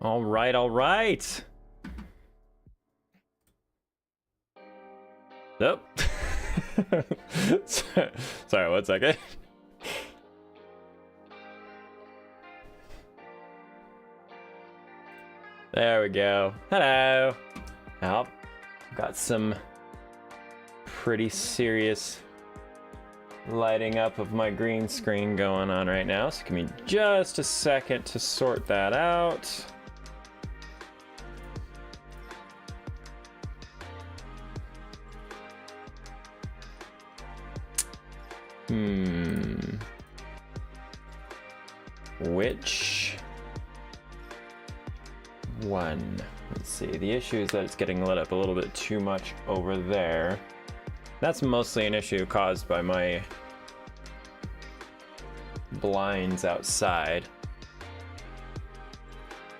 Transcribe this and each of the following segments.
All right, all right. Nope. Sorry, 1 second. There we go. Hello. Now, got some pretty serious lighting up of my green screen going on right now, so give me just a second to sort that out. Which one? Let's see. The issue is that it's getting lit up a little bit too much over there. That's mostly an issue caused by my blinds outside.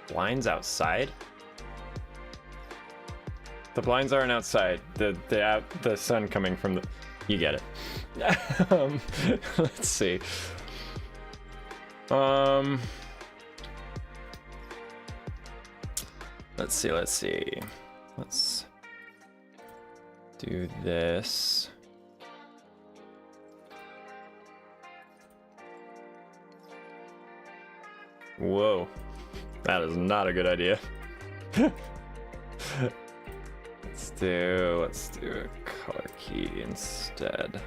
Blinds outside? The blinds aren't outside. The sun coming from the... You get it. Let's see. Let's see. Let's do this. Whoa. That is not a good idea. Let's do a color key instead.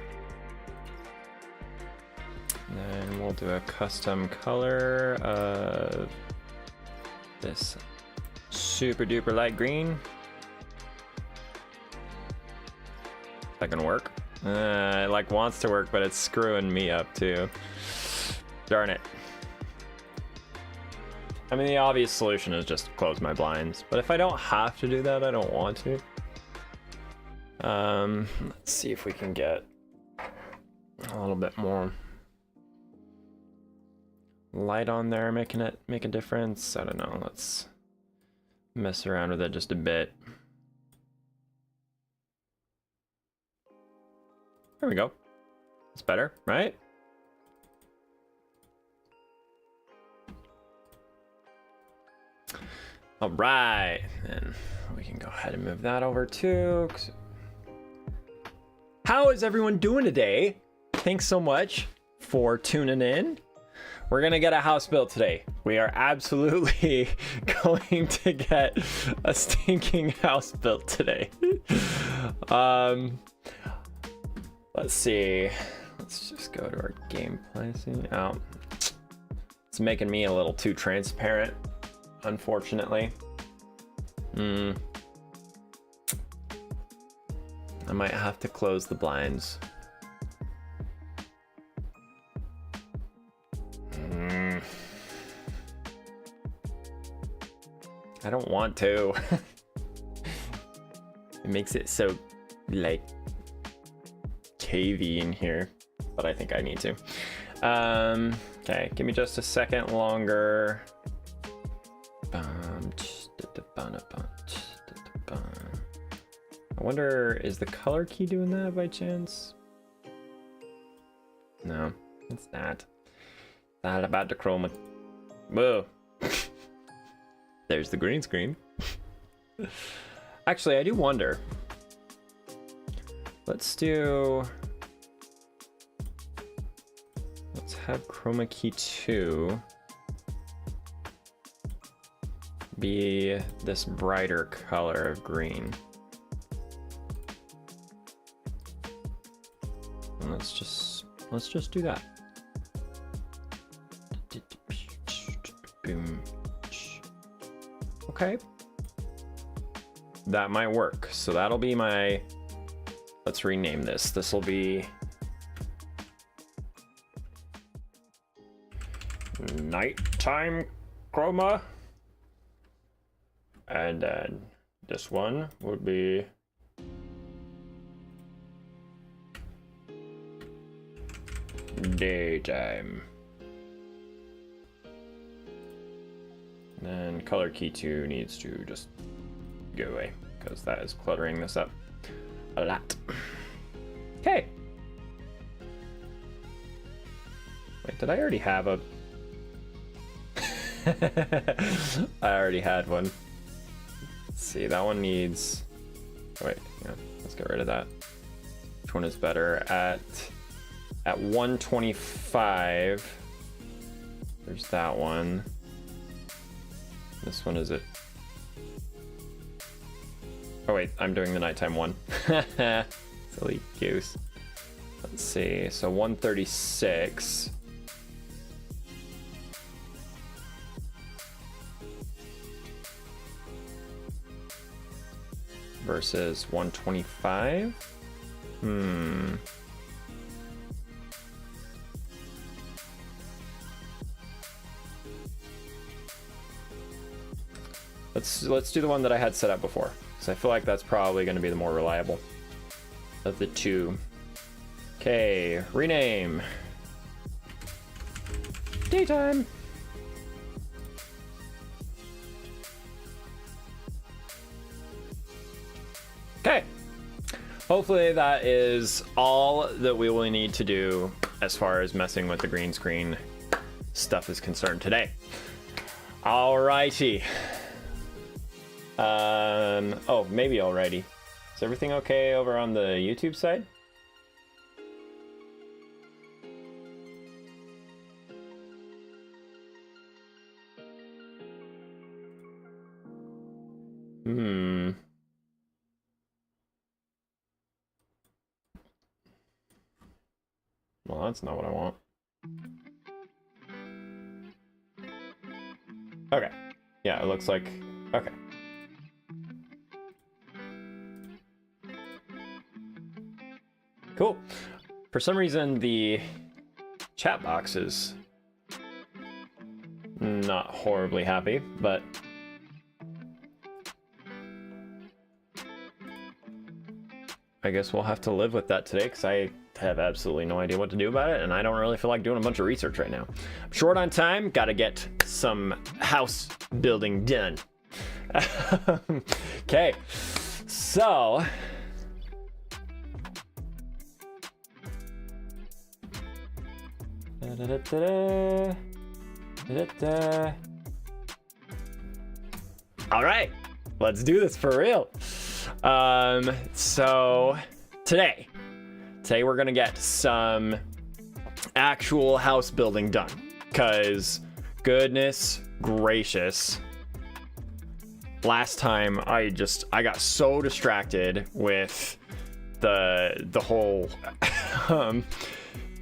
And then we'll do a custom color of this super duper light green. That can work. It like wants to work, but it's screwing me up too. Darn it. I mean, the obvious solution is just close my blinds, but if I don't have to do that, I don't want to. Let's see if we can get a little bit more light on there, making it make a difference. I don't know. Let's mess around with it just a bit. There we go. It's better, right? All right, and we can go ahead and move that over too. How is everyone doing today? Thanks so much for tuning in. We're gonna get a house built today. We are absolutely going to get a stinking house built today. Let's see. Let's just go to our gameplay scene. Oh, it's making me a little too transparent, unfortunately. I might have to close the blinds. I don't want to. It makes it so, like, cavey in here, but I think I need to. Okay, give me just a second longer. I wonder, is the color key doing that by chance? No, it's not. Not about the chroma. Whoa. There's the green screen. Actually, I do wonder. Let's have chroma key 2 be this brighter color of green. And let's just do that. Boom. Okay. That might work. So that'll be my, let's rename this. This will be nighttime chroma. And then this one would be daytime. And color key 2 needs to just go away because that is cluttering this up a lot. Okay. Wait, did I already have a... I already had one. Let's see, that one needs... Wait, yeah, let's get rid of that. Which one is better? At 125, there's that one. This one is it. Oh wait, I'm doing the nighttime one. Silly goose. Let's see, so 136. Versus 125. Let's do the one that I had set up before, because I feel like that's probably going to be the more reliable of the two. Okay, rename. Daytime. Okay. Hopefully that is all that we will need to do as far as messing with the green screen stuff is concerned today. Alrighty. Oh, maybe alrighty. Is everything okay over on the YouTube side? Well, that's not what I want. Okay. Yeah, it looks like... Okay. Cool. For some reason, the chat box is not horribly happy, but... I guess we'll have to live with that today, because I have absolutely no idea what to do about it, and I don't really feel like doing a bunch of research right now. I'm short on time, gotta get some house building done. Okay, so... All right, let's do this for real. So today we're gonna get some actual house building done, because goodness gracious, last time I got so distracted with the whole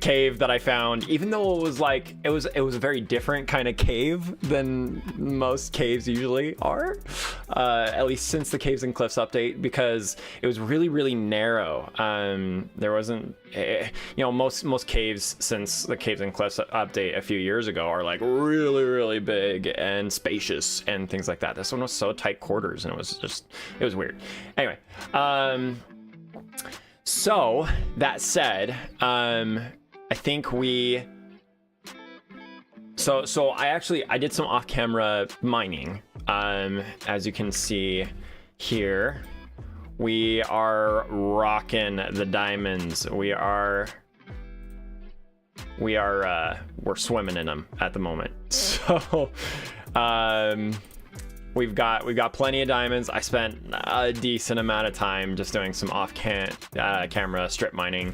cave that I found, even though it was a very different kind of cave than most caves usually are, at least since the Caves and Cliffs update, because it was really, really narrow. There wasn't, most caves since the Caves and Cliffs update a few years ago are like really, really big and spacious and things like that. This one was so tight quarters, and it was weird. Anyway, so that said, I think I did some off-camera mining. As you can see here, we are rocking the diamonds. We're swimming in them at the moment. So, we've got plenty of diamonds. I spent a decent amount of time just doing some off-camera strip mining.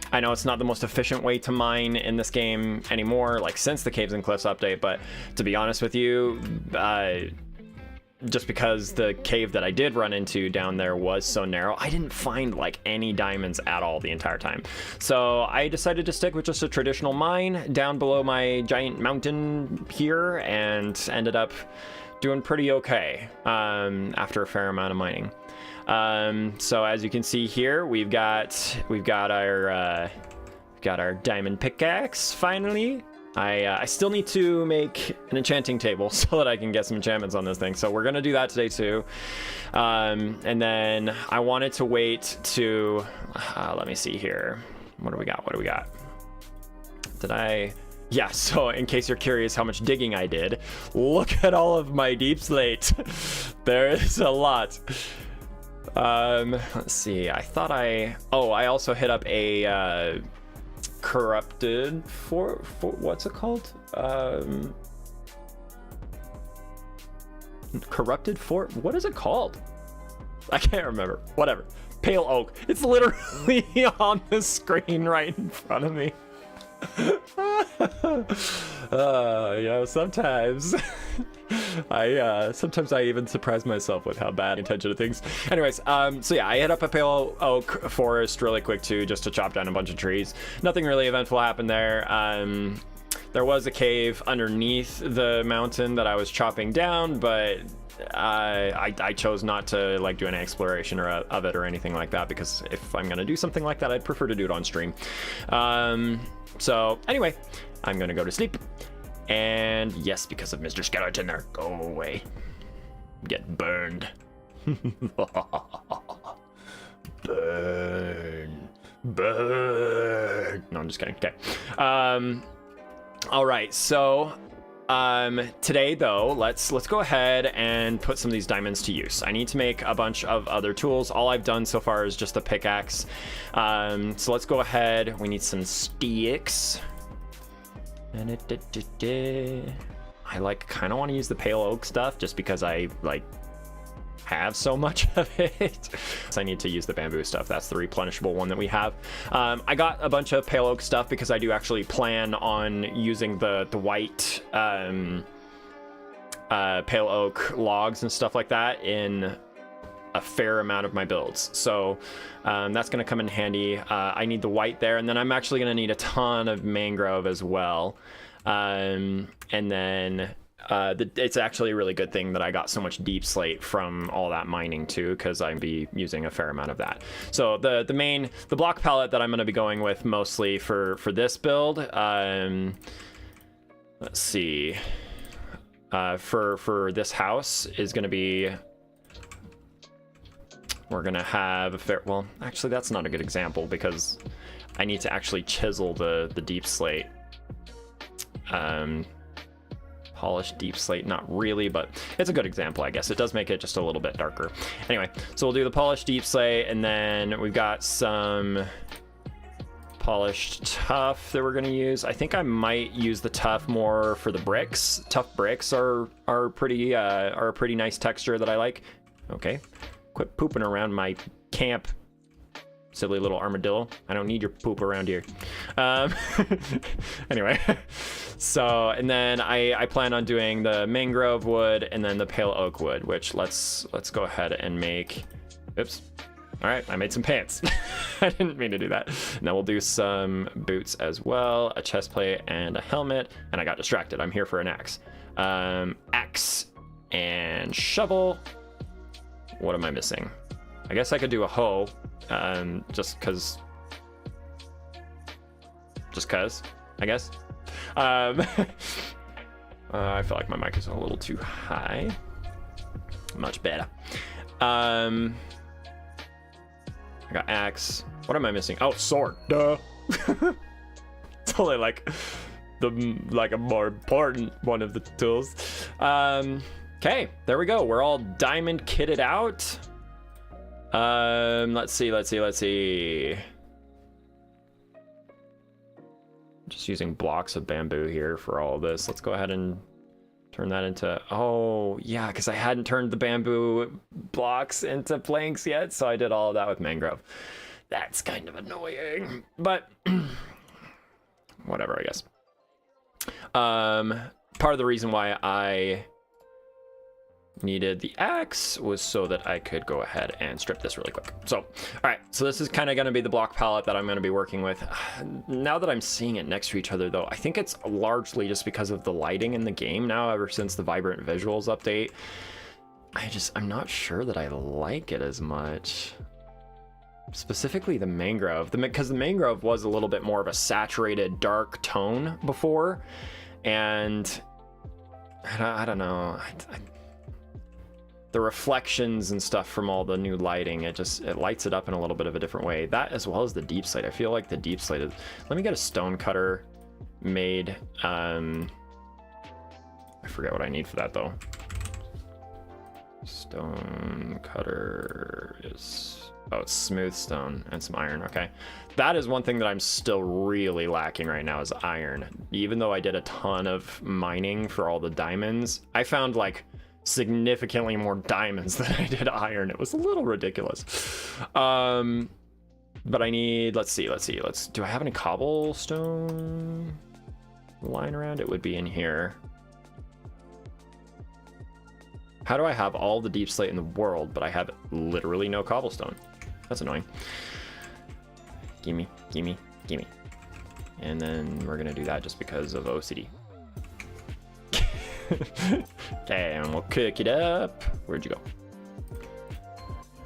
I know it's not the most efficient way to mine in this game anymore, like since the Caves and Cliffs update, but to be honest with you, just because the cave that I did run into down there was so narrow, I didn't find like any diamonds at all the entire time. So I decided to stick with just a traditional mine down below my giant mountain here, and ended up doing pretty okay after a fair amount of mining. So as you can see here, we've got our diamond pickaxe finally. I still need to make an enchanting table so that I can get some enchantments on this thing. So we're gonna do that today too. And then I wanted to wait to let me see here. What do we got? Yeah, so in case you're curious how much digging I did, look at all of my deep slate. There is a lot. Let's see, I also hit up a corrupted for what's it called? Corrupted fort? What is it called? I can't remember. Whatever. Pale oak. It's literally on the screen right in front of me. Sometimes sometimes I even surprise myself with how bad intention of things. Anyways, so yeah, I hit up a pale oak forest really quick too, just to chop down a bunch of trees. Nothing really eventful happened there. There was a cave underneath the mountain that I was chopping down, but I chose not to like do any exploration of it or anything like that, because if I'm gonna do something like that, I'd prefer to do it on stream. So anyway, I'm gonna go to sleep. And yes, because of Mr. Skeleton there, go away. Get burned. Burn. Burn. No, I'm just kidding. Okay. All right, so today though, let's go ahead and put some of these diamonds to use. I need to make a bunch of other tools. All I've done so far is just a pickaxe. So let's go ahead. We need some sticks. I like kind of want to use the pale oak stuff just because I like have so much of it. So I need to use the bamboo stuff. That's the replenishable one that we have. I got a bunch of pale oak stuff because I do actually plan on using the white pale oak logs and stuff like that in a fair amount of my builds. So that's going to come in handy. I need the white there, and then I'm actually going to need a ton of mangrove as well. And then it's actually a really good thing that I got so much deep slate from all that mining too, because I'd be using a fair amount of that. So the block palette that I'm going to be going with mostly for this build, let's see, for this house is going to be, we're going to have a fair, well, actually that's not a good example because I need to actually chisel the deep slate. Polished deep slate, not really, but it's a good example, I guess. It does make it just a little bit darker. Anyway, so we'll do the polished deep slate, and then we've got some polished tuff that we're going to use. I think I might use the tuff more for the bricks. Tough bricks are a pretty nice texture that I like. Okay, quit pooping around my camp, silly little armadillo. I don't need your poop around here. Anyway, so, and then I plan on doing the mangrove wood and then the pale oak wood, which let's go ahead and make, oops. All right, I made some pants. I didn't mean to do that. And then we'll do some boots as well, a chest plate and a helmet, and I got distracted. I'm here for an axe. Axe and shovel. What am I missing? I guess I could do a hoe, just cause, I guess. I feel like my mic is a little too high. Much better. I got axe. What am I missing? Oh, sword. Duh. It's only like a more important one of the tools. Okay, there we go. We're all diamond kitted out. Let's see. Just using blocks of bamboo here for all of this. Let's go ahead and turn that into, oh yeah, because I hadn't turned the bamboo blocks into planks yet, so I did all of that with mangrove. That's kind of annoying, but whatever, I guess. Part of the reason why I needed the axe was so that I could go ahead and strip this really quick. So, all right, so this is kind of going to be the block palette that I'm going to be working with. Now that I'm seeing it next to each other though, I think it's largely just because of the lighting in the game now, ever since the Vibrant Visuals update. I'm not sure that I like it as much. Specifically the mangrove, because the mangrove was a little bit more of a saturated dark tone before, and I don't know, the reflections and stuff from all the new lighting, it lights it up in a little bit of a different way. That as well as the deep slate. I feel like the deep slate is, let me get a stone cutter made. I forget what I need for that though. Stone cutter is, oh, it's smooth stone and some iron. Okay, that is one thing that I'm still really lacking right now is iron. Even though I did a ton of mining for all the diamonds, I found like significantly more diamonds than I did iron. It was a little ridiculous. But I need, let's see, do I have any cobblestone lying around? It would be in here. How do I have all the deep slate in the world, but I have literally no cobblestone? That's annoying. Gimme. And then we're gonna do that just because of OCD. Okay, and we'll cook it up. Where'd you go?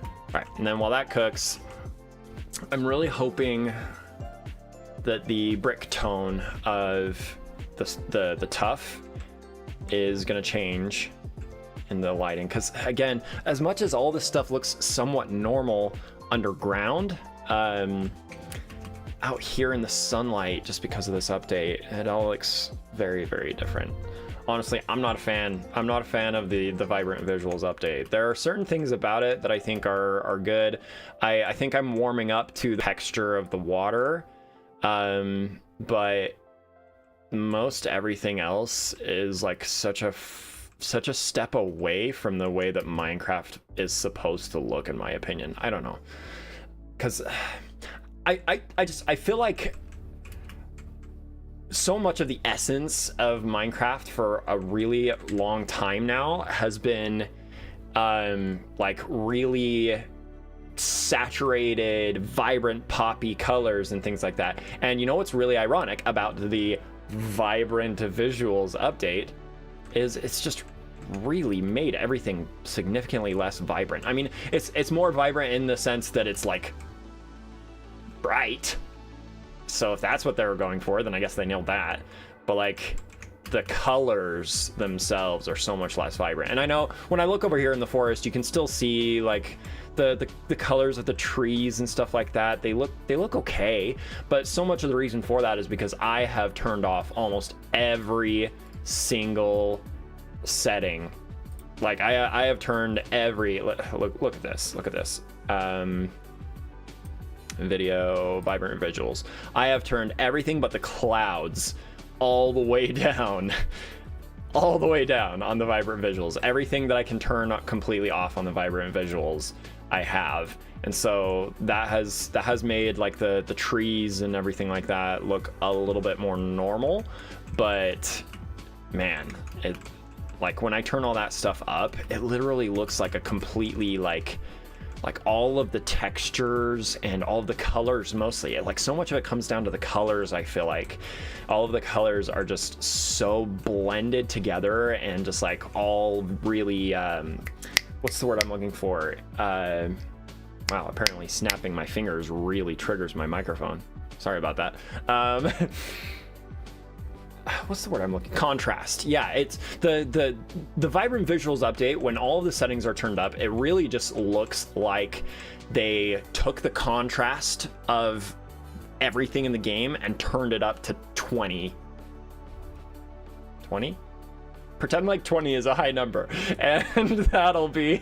All right, and then while that cooks, I'm really hoping that the brick tone of the tuff is gonna change in the lighting, because again, as much as all this stuff looks somewhat normal underground, out here in the sunlight, just because of this update, it all looks very, very different. Honestly, I'm not a fan. I'm not a fan of the Vibrant Visuals update. There are certain things about it that I think are good. I think I'm warming up to the texture of the water, but most everything else is like such a step away from the way that Minecraft is supposed to look, in my opinion. I don't know, because I feel like so much of the essence of Minecraft for a really long time now has been like really saturated, vibrant, poppy colors and things like that. And you know what's really ironic about the Vibrant Visuals update is it's just really made everything significantly less vibrant. I mean, it's more vibrant in the sense that it's like bright. So if that's what they were going for, then I guess they nailed that. But like the colors themselves are so much less vibrant. And I know when I look over here in the forest, you can still see like the colors of the trees and stuff like that. They look okay, but so much of the reason for that is because I have turned off almost every single setting. Like I have turned every look at this. Video, Vibrant Visuals. I have turned everything but the clouds all the way down. All the way down on the Vibrant Visuals. Everything that I can turn completely off on the Vibrant Visuals, I have. And so that has made like the trees and everything like that look a little bit more normal. But man, it like when I turn all that stuff up, it literally looks like a completely like all of the textures and all of the colors, mostly like so much of it comes down to the colors. I feel like all of the colors are just so blended together and just like all really what's the word I'm looking for? Wow, apparently snapping my fingers really triggers my microphone. Sorry about that. What's the word I'm looking? Contrast. Yeah, it's the Vibrant Visuals update. When all of the settings are turned up, it really just looks like they took the contrast of everything in the game and turned it up to 20. Pretend like 20 is a high number, and that'll be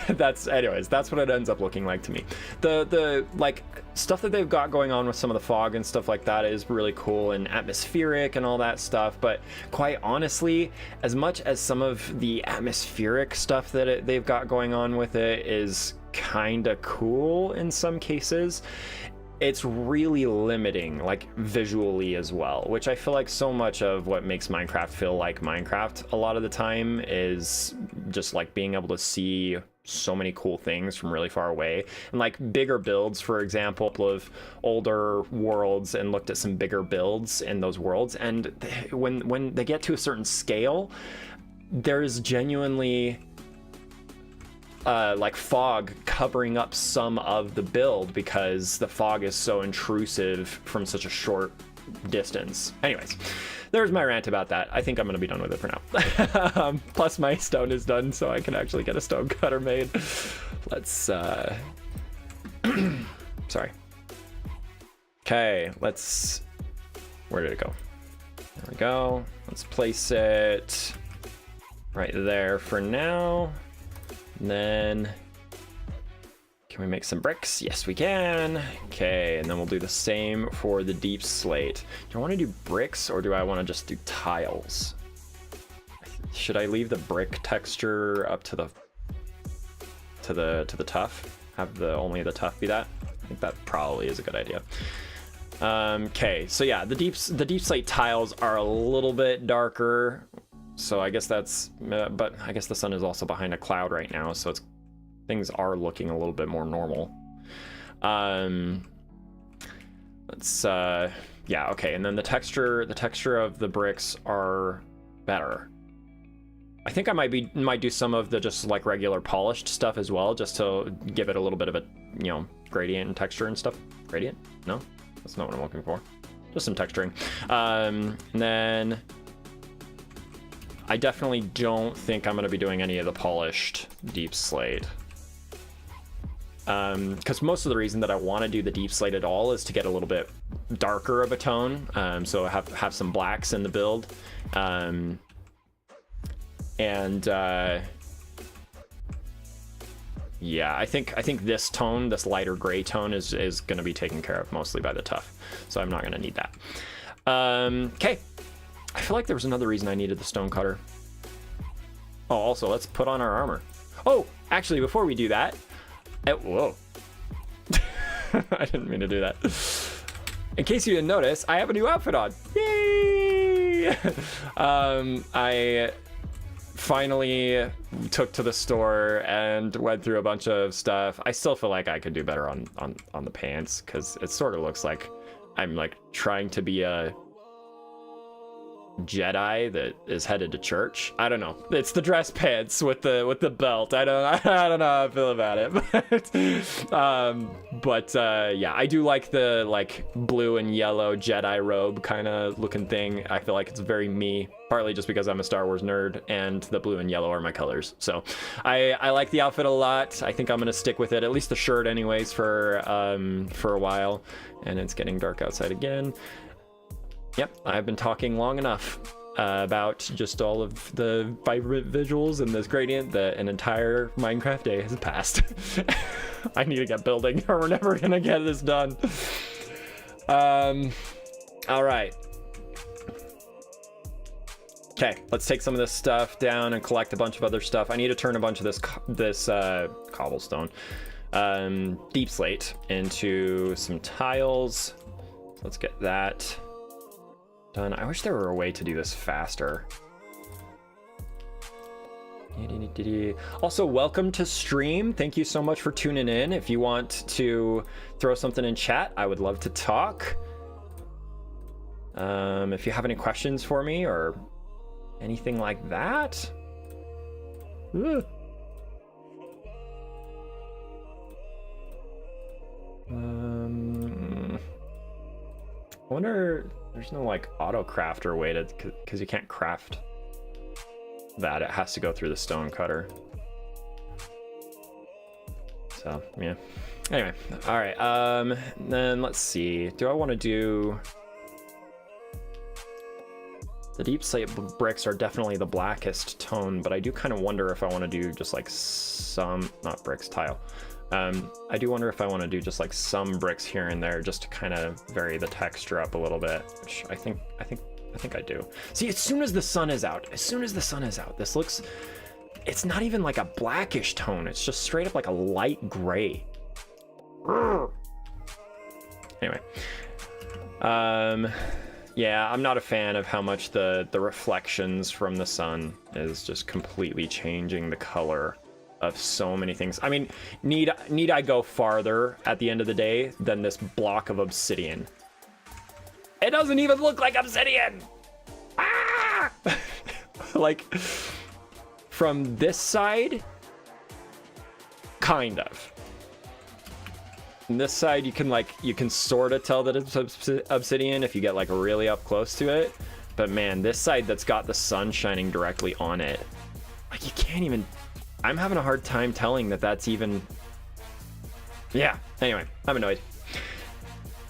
that's what it ends up looking like to me. The like stuff that they've got going on with some of the fog and stuff like that is really cool, and atmospheric and all that stuff. But quite honestly, as much as some of the atmospheric stuff that they've got going on with it is kind of cool in some cases, it's really limiting, like visually as well, which I feel like so much of what makes Minecraft feel like Minecraft a lot of the time is just like being able to see so many cool things from really far away. And like bigger builds, for example, of older worlds, and looked at some bigger builds in those worlds, and when they get to a certain scale, there's genuinely like fog covering up some of the build because the fog is so intrusive from such a short distance. Anyways, there's my rant about that. I think I'm gonna be done with it for now. Plus my stone is done, so I can actually get a stone cutter made. Let's sorry. Okay, where did it go? There we go. Let's place it right there for now. And then can we make some bricks? Yes, we can. Okay, and then we'll do the same for the deep slate. Do I want to do bricks or do I want to just do tiles? Should I leave the brick texture up to the tuff? Have only the tuff be that? I think that probably is a good idea. Okay, so yeah, the deep slate tiles are a little bit darker, so I guess that's, but I guess the sun is also behind a cloud right now, so things are looking a little bit more normal. Yeah, okay, and then the texture of the bricks are better. I think I might do some of the just like regular polished stuff as well, just to give it a little bit of a, you know, gradient and texture and stuff. Gradient? No, that's not what I'm looking for. Just some texturing. And then I definitely don't think I'm going to be doing any of the polished deep slate. Because most of the reason that I want to do the deep slate at all is to get a little bit darker of a tone. So have some blacks in the build. Yeah, I think this tone, this lighter gray tone, is going to be taken care of mostly by the tuff, so I'm not going to need that. Okay, I feel like there was another reason I needed the stone cutter. Oh, also, let's put on our armor. Oh, actually, before we do that, whoa. I didn't mean to do that. In case you didn't notice, I have a new outfit on. Yay! I finally took to the store and went through a bunch of stuff. I still feel like I could do better on the pants, because it sort of looks like I'm like trying to be a Jedi that is headed to church. I don't know. It's the dress pants with the belt. I don't know how I feel about it. But yeah, I do like the like blue and yellow Jedi robe kind of looking thing. I feel like it's very me, partly just because I'm a Star Wars nerd and the blue and yellow are my colors. So I like the outfit a lot. I think I'm gonna stick with it, at least the shirt anyways, for a while. And it's getting dark outside again. Yep, I've been talking long enough about just all of the vibrant visuals and this gradient that an entire Minecraft day has passed. I need to get building or we're never gonna get this done. All right. Okay, let's take some of this stuff down and collect a bunch of other stuff. I need to turn a bunch of this cobblestone, deep slate into some tiles. So let's get that done. I wish there were a way to do this faster. Also, welcome to stream. Thank you so much for tuning in. If you want to throw something in chat, I would love to talk. If you have any questions for me or anything like that. I wonder, there's no like auto craft or way to, because you can't craft that. It has to go through the stone cutter. So yeah. Anyway, all right. Then let's see. Do I want to do? The deep slate bricks are definitely the blackest tone, but I do kind of wonder if I want to do just like some, not bricks, tile. I do wonder if I want to do just like some bricks here and there, just to kind of vary the texture up a little bit, which I think I do. See, as soon as the sun is out, this looks, it's not even like a blackish tone. It's just straight up like a light gray. Anyway, yeah, I'm not a fan of how much the reflections from the sun is just completely changing the color of so many things. I mean, need I go farther at the end of the day than this block of obsidian? It doesn't even look like obsidian! Ah! Like, from this side, kind of. On this side, you can sort of tell that it's obsidian if you get like really up close to it. But man, this side that's got the sun shining directly on it, like you can't even, I'm having a hard time telling that that's even, yeah. Anyway, I'm annoyed.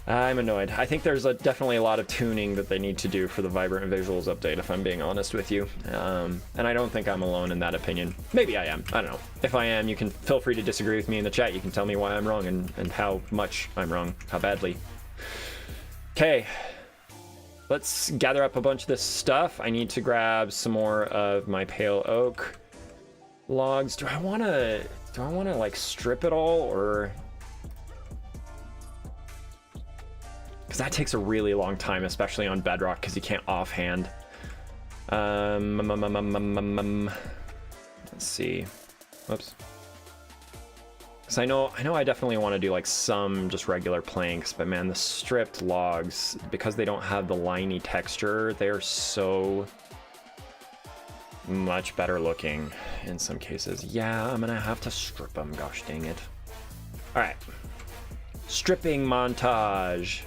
I think there's definitely a lot of tuning that they need to do for the Vibrant Visuals update, if I'm being honest with you. And I don't think I'm alone in that opinion. Maybe I am. I don't know. If I am, you can feel free to disagree with me in the chat. You can tell me why I'm wrong and how much I'm wrong, how badly. Okay. let's gather up a bunch of this stuff. I need to grab some more of my pale oak logs. Do I want to like strip it all, or because that takes a really long time, especially on bedrock, because you can't offhand. Let's see. Whoops. Because I know I definitely want to do like some just regular planks, but man, the stripped logs, because they don't have the liney texture, they're so much better looking in some cases. Yeah, I'm gonna have to strip them, gosh dang it. All right, stripping montage.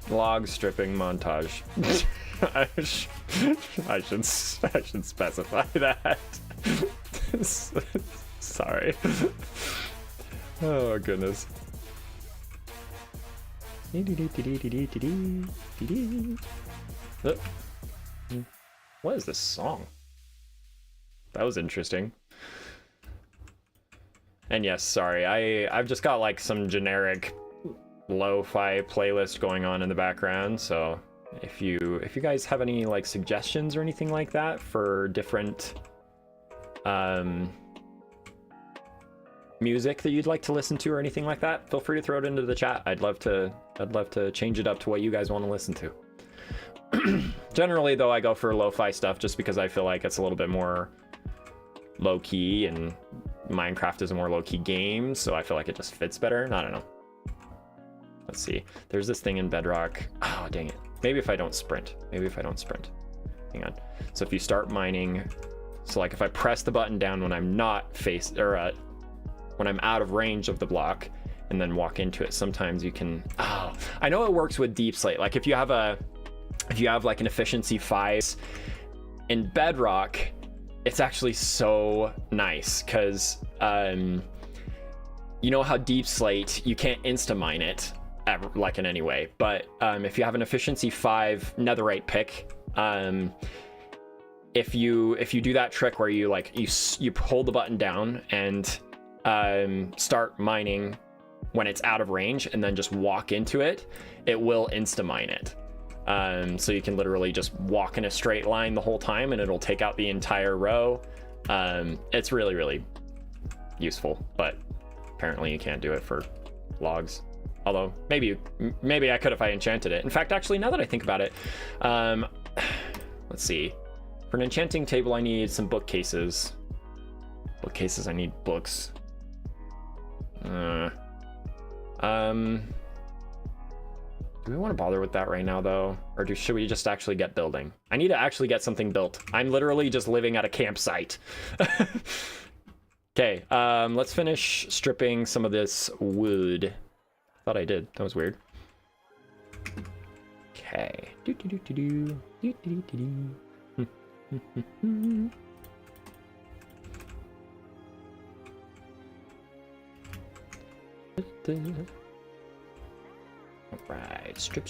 Log stripping montage. I should specify that. Sorry. Oh goodness. What is this song? That was interesting. And yes, sorry, I've just got like some generic lo-fi playlist going on in the background, so if you guys have any like suggestions or anything like that for different music that you'd like to listen to or anything like that, feel free to throw it into the chat. I'd love to change it up to what you guys want to listen to. Generally though, I go for lo-fi stuff just because I feel like it's a little bit more low-key, and Minecraft is a more low-key game, so I feel like it just fits better. I don't know. Let's see. There's this thing in Bedrock. Oh, dang it. Maybe if I don't sprint. Hang on. So if you start mining, so like if I press the button down when I'm not when I'm out of range of the block and then walk into it, sometimes you can, I know it works with Deep Slate. Like if you have like an efficiency 5 in Bedrock, it's actually so nice because you know how Deep Slate, you can't insta-mine it like in any way, but if you have an efficiency 5 netherite pick, if you do that trick where you like you hold the button down and start mining when it's out of range and then just walk into it, it will insta mine it. So you can literally just walk in a straight line the whole time and it'll take out the entire row. It's really, really useful, but apparently you can't do it for logs. Although maybe I could if I enchanted it. In fact, actually, now that I think about it, let's see. For an enchanting table, I need some bookcases. I need books. Do we want to bother with that right now, though? Or should we just actually get building? I need to actually get something built. I'm literally just living at a campsite. Okay, let's finish stripping some of this wood. Thought I did. That was weird. Okay. Alright, strip.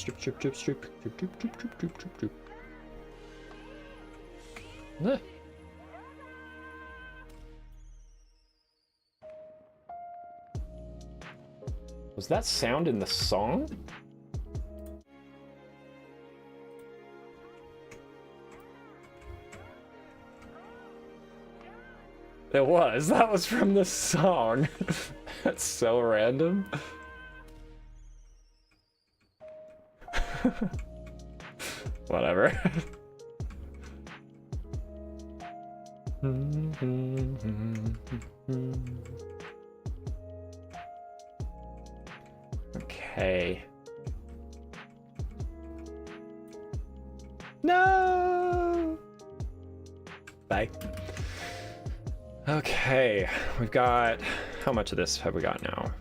Was that sound in the song? It was. That was from the song. That's so random. Whatever. Okay. No! Bye. Okay, we've got, how much of this have we got now?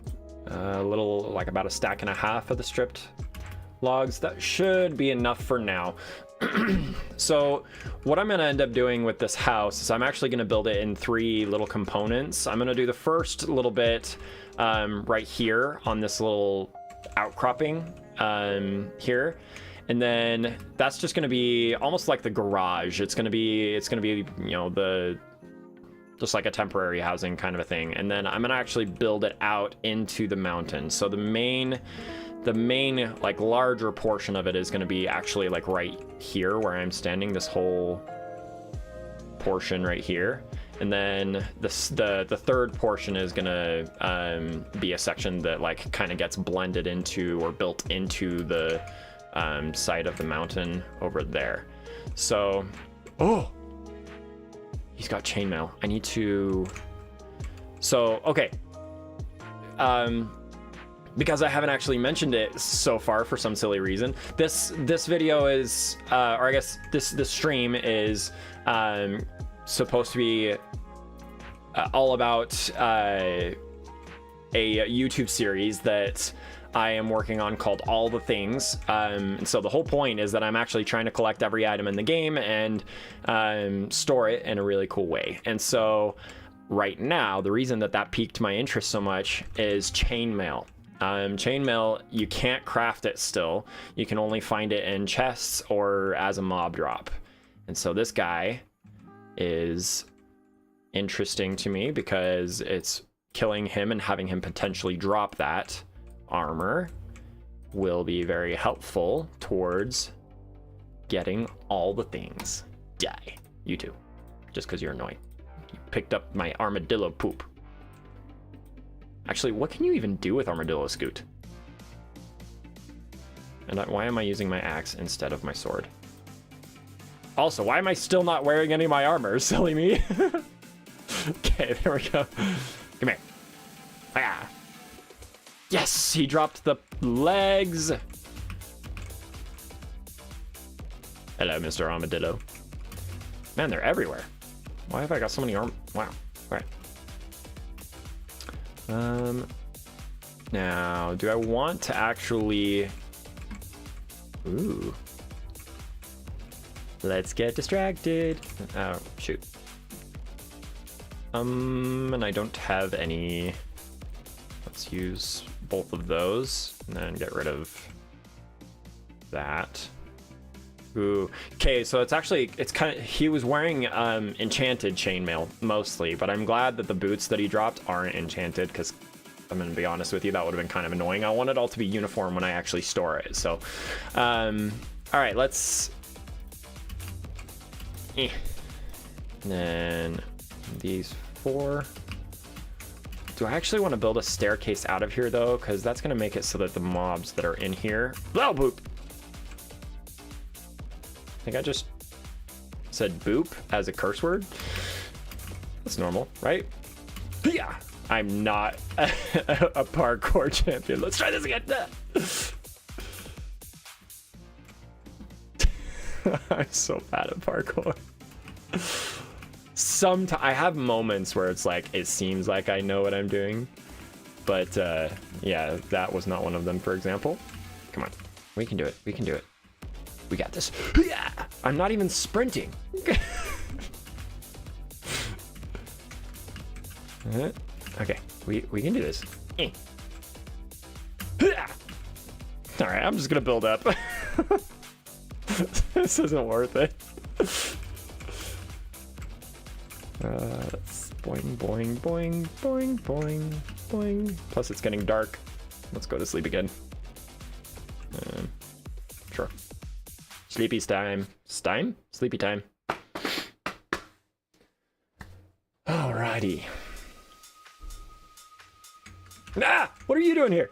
A little, like about a stack and a half of the stripped logs. That should be enough for now. So what I'm gonna end up doing with this house is I'm actually gonna build it in 3 little components. I'm gonna do the first little bit right here on this little outcropping here. And then that's just gonna be almost like the garage. It's gonna be, you know, the just like a temporary housing kind of a thing. And then I'm gonna actually build it out into the mountain. So the main like larger portion of it is gonna be actually like right here where I'm standing, this whole portion right here. And then the third portion is gonna be a section that like kind of gets blended into or built into the side of the mountain over there. So, oh, he's got chainmail. I need to. So okay, because I haven't actually mentioned it so far for some silly reason. This video is, or I guess this stream is supposed to be all about a YouTube series that I am working on called All the Things. And so the whole point is that I'm actually trying to collect every item in the game and store it in a really cool way. And so right now, the reason that piqued my interest so much is chainmail. Chainmail, you can't craft it still. You can only find it in chests or as a mob drop. And so this guy is interesting to me because it's killing him and having him potentially drop that armor will be very helpful towards getting all the things. Die. You too. Just because you're annoying. You picked up my armadillo poop. Actually, what can you even do with armadillo scoot? And why am I using my axe instead of my sword? Also, why am I still not wearing any of my armor? Silly me. Okay, there we go. Come here. Ah. Yes, he dropped the legs. Hello, Mr. Armadillo. Man, they're everywhere. Why have I got so many arm? Wow. All right. Now, do I want to actually? Ooh. Let's get distracted. Oh, shoot. And I don't have any. Let's use both of those and then get rid of that. Ooh. Okay, so it's kind of, he was wearing enchanted chainmail mostly, but I'm glad that the boots that he dropped aren't enchanted because I'm gonna be honest with you, that would have been kind of annoying. I want it all to be uniform when I actually store it. So, all right, let's. And then these 4. Do I actually want to build a staircase out of here though? Because that's gonna make it so that the mobs that are in here. Oh, boop. I think I just said boop as a curse word. That's normal, right? Yeah. I'm not a parkour champion. Let's try this again. I'm so bad at parkour. Sometimes I have moments where it's like it seems like I know what I'm doing, but yeah, that was not one of them, for example. Come on, we can do it. We can do it. We got this. Yeah, I'm not even sprinting. Okay, we can do this. All right, I'm just gonna build up. This isn't worth it. Let's boing, boing, boing, boing, boing, boing. Plus it's getting dark. Let's go to sleep again. Sure. Sleepy's time. Stime? Sleepy time. Alrighty. Ah! What are you doing here?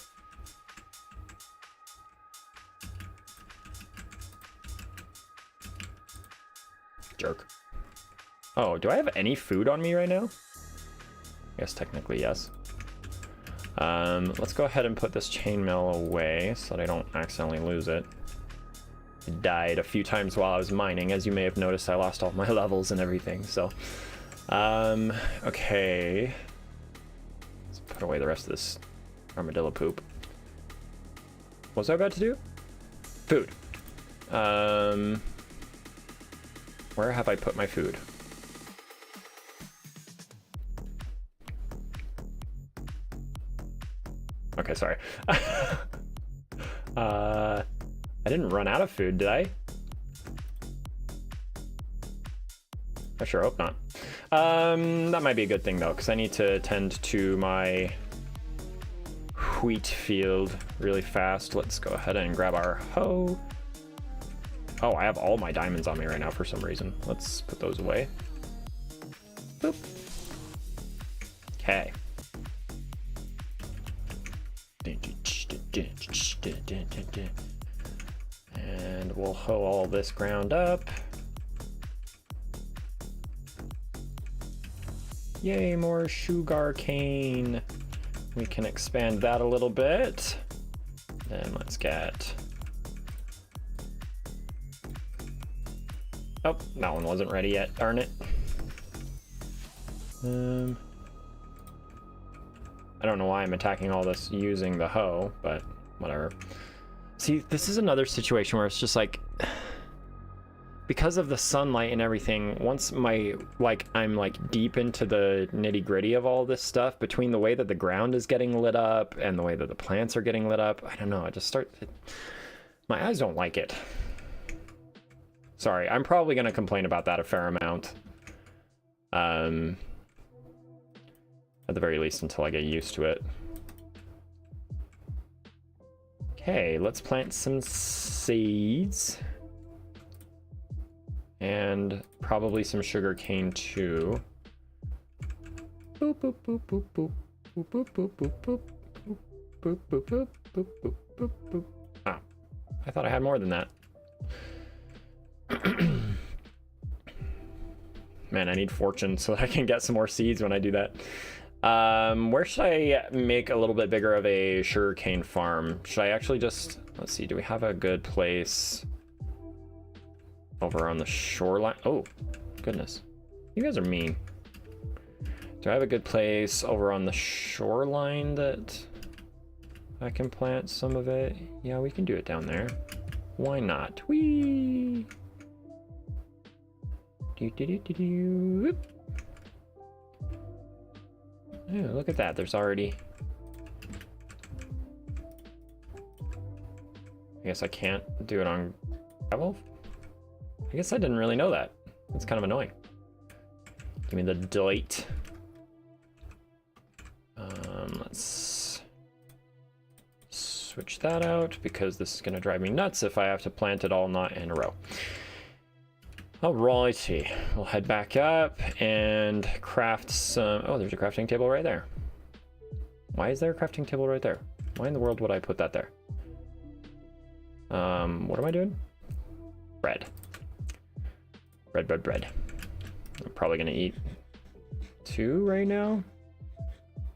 Jerk. Oh, do I have any food on me right now? I guess technically yes. Let's go ahead and put this chainmail away so that I don't accidentally lose it. I died a few times while I was mining. As you may have noticed, I lost all my levels and everything, so. Okay. Let's put away the rest of this armadillo poop. What was I about to do? Food. Where have I put my food? Okay, sorry. I didn't run out of food, did I? I sure hope not. That might be a good thing though, because I need to tend to my wheat field really fast. Let's go ahead and grab our hoe. Oh, I have all my diamonds on me right now for some reason. Let's put those away. Boop. Okay. And we'll hoe all this ground up. Yay, more sugar cane. We can expand that a little bit. Then let's get... Oh, that one wasn't ready yet, darn it. I don't know why I'm attacking all this using the hoe, but whatever. See, this is another situation where it's just like, because of the sunlight and everything, once I'm like deep into the nitty gritty of all this stuff, between the way that the ground is getting lit up and the way that the plants are getting lit up, I don't know, my eyes don't like it. Sorry, I'm probably going to complain about that a fair amount. At the very least until I get used to it. Okay, let's plant some seeds. And probably some sugar cane too. Boop, boop, boop, boop, boop. Boop, boop, boop, boop, boop. Boop, boop, boop, boop, boop, boop, boop. Ah, I thought I had more than that. Man, I need fortune so that I can get some more seeds when I do that. Where should I make a little bit bigger of a sugarcane farm? Should I actually just, let's see, do we have a good place over on the shoreline? Oh, goodness. You guys are mean. Do I have a good place over on the shoreline that I can plant some of it? Yeah, we can do it down there. Why not? Whee! Do. Yeah, look at that. There's already... I guess I can't do it on gravel? I guess I didn't really know that. That's kind of annoying. Give me the delight. Let's switch that out because this is going to drive me nuts if I have to plant it all not in a row. Alrighty, we'll head back up and craft some... Oh, there's a crafting table right there. Why is there a crafting table right there? Why in the world would I put that there? What am I doing? Bread. Bread. I'm probably gonna eat 2 right now.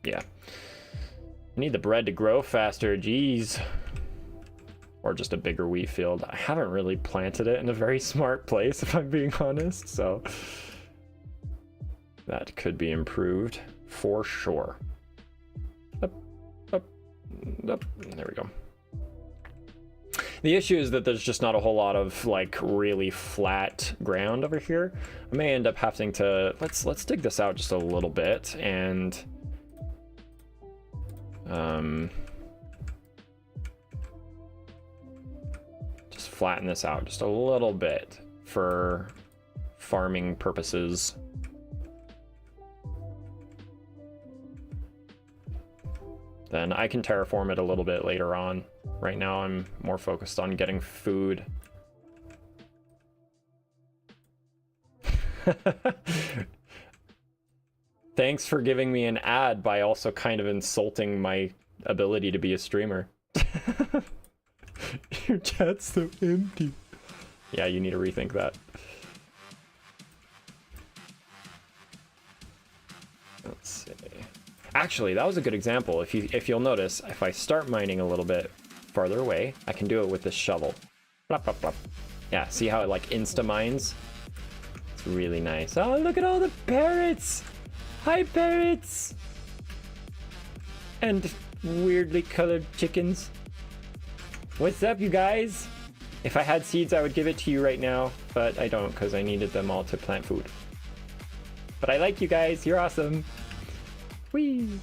Yeah. I need the bread to grow faster, jeez. Or just a bigger wheat field. I haven't really planted it in a very smart place, if I'm being honest, so that could be improved for sure. Up. There we go. The issue is that there's just not a whole lot of like really flat ground over here. I may end up having to let's dig this out just a little bit and just flatten this out just a little bit for farming purposes. Then I can terraform it a little bit later on. Right now I'm more focused on getting food. Thanks for giving me an ad by also kind of insulting my ability to be a streamer. Your chat's so empty. Yeah, you need to rethink that. Let's see. Actually, that was a good example. If you'll notice, if I start mining a little bit farther away, I can do it with this shovel. Blop, blop, blop. Yeah, see how it like insta-mines? It's really nice. Oh, look at all the parrots! Hi, parrots! And weirdly colored chickens. What's up, you guys? If I had seeds, I would give it to you right now, but I don't because I needed them all to plant food. But I like you guys. You're awesome. Whee!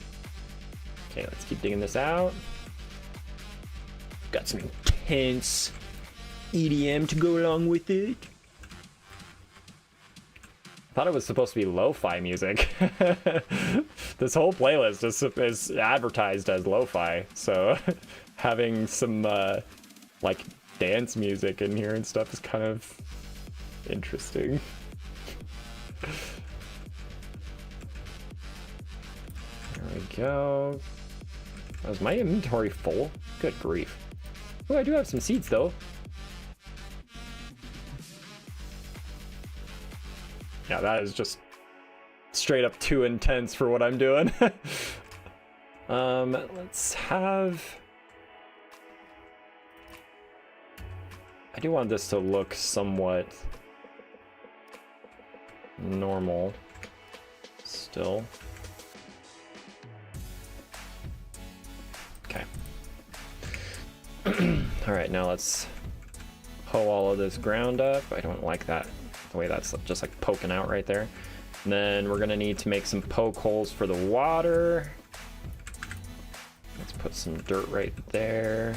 Okay, let's keep digging this out. Got some intense EDM to go along with it. thought it was supposed to be lo-fi music. This whole playlist is advertised as lo-fi, so having some like dance music in here and stuff is kind of interesting. There we go. Oh, is my inventory full? Good grief. Oh, I do have some seeds though. Yeah, that is just straight up too intense for what I'm doing. Let's have... I do want this to look somewhat normal still. Okay. All right, now let's hoe all of this ground up. I don't like that, the way that's just like poking out right there. And then we're gonna need to make some poke holes for the water. Let's put some dirt right there.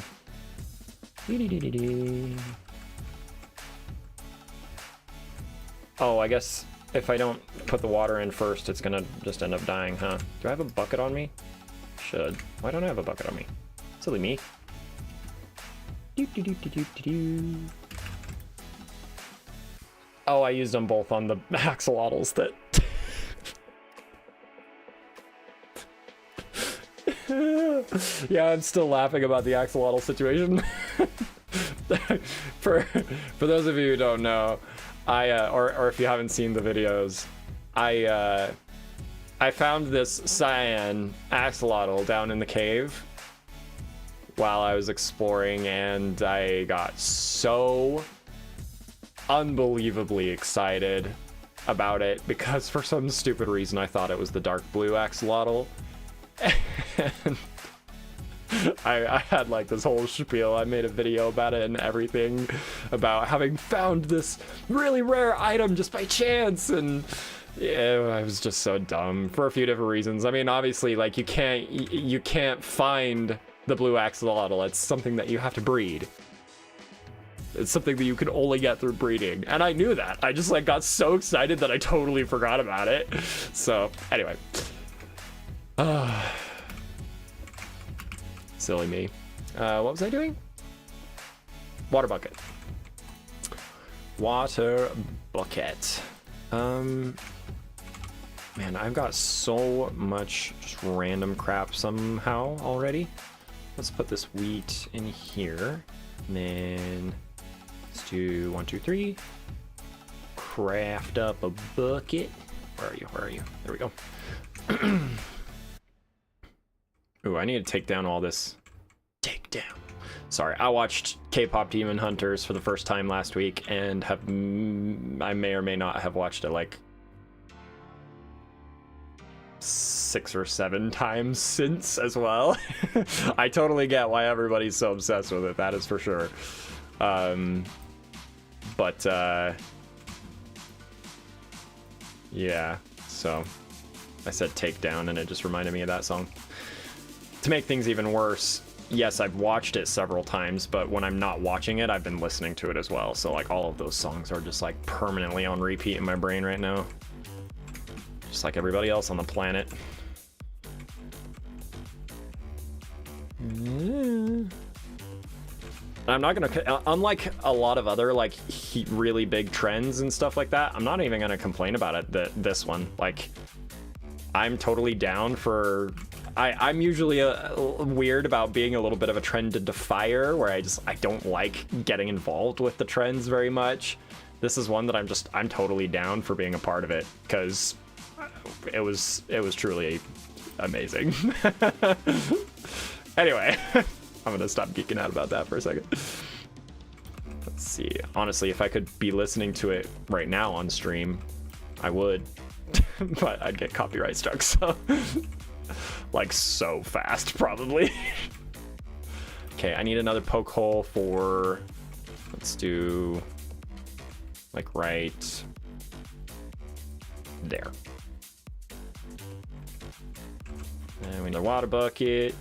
Oh, I guess if I don't put the water in first, it's gonna just end up dying, huh? Do I have a bucket on me? Should. Why don't I have a bucket on me? Silly me. Oh, I used them both on the axolotls that... Yeah, I'm still laughing about the axolotl situation. For those of you who don't know, or if you haven't seen the videos, I found this cyan axolotl down in the cave while I was exploring, and I got so unbelievably excited about it because for some stupid reason I thought it was the dark blue axolotl. And I had like this whole spiel. I made a video about it and everything, about having found this really rare item just by chance, and yeah, I was just so dumb for a few different reasons. I mean, obviously, like you can't find the blue axolotl. It's something that you have to breed. It's something that you can only get through breeding, and I knew that. I just like got so excited that I totally forgot about it. So anyway. Silly me. What was I doing? Water bucket. Water bucket. Man, I've got so much just random crap somehow already. Let's put this wheat in here. And then let's do 1, 2, 3. Craft up a bucket. Where are you? Where are you? There we go. Ooh, I need to take down all this. Take down. Sorry, I watched K-pop Demon Hunters for the first time last week and I may or may not have watched it like 6 or 7 times since as well. I totally get why everybody's so obsessed with it, that is for sure. Yeah, so I said take down and it just reminded me of that song. To make things even worse, yes, I've watched it several times, but when I'm not watching it, I've been listening to it as well. So like all of those songs are just like permanently on repeat in my brain right now. Just like everybody else on the planet. I'm not gonna, unlike a lot of other like really big trends and stuff like that, I'm not even gonna complain about it, this one. Like, I'm totally down for... I'm usually weird about being a little bit of a trend defier, where I don't like getting involved with the trends very much. This is one that I'm totally down for being a part of it, because it was truly amazing. Anyway, I'm gonna stop geeking out about that for a second. Let's see. Honestly, if I could be listening to it right now on stream, I would. But I'd get copyright struck, so like so fast probably. Okay, I need another poke hole for, let's do like right there. And we need a water bucket.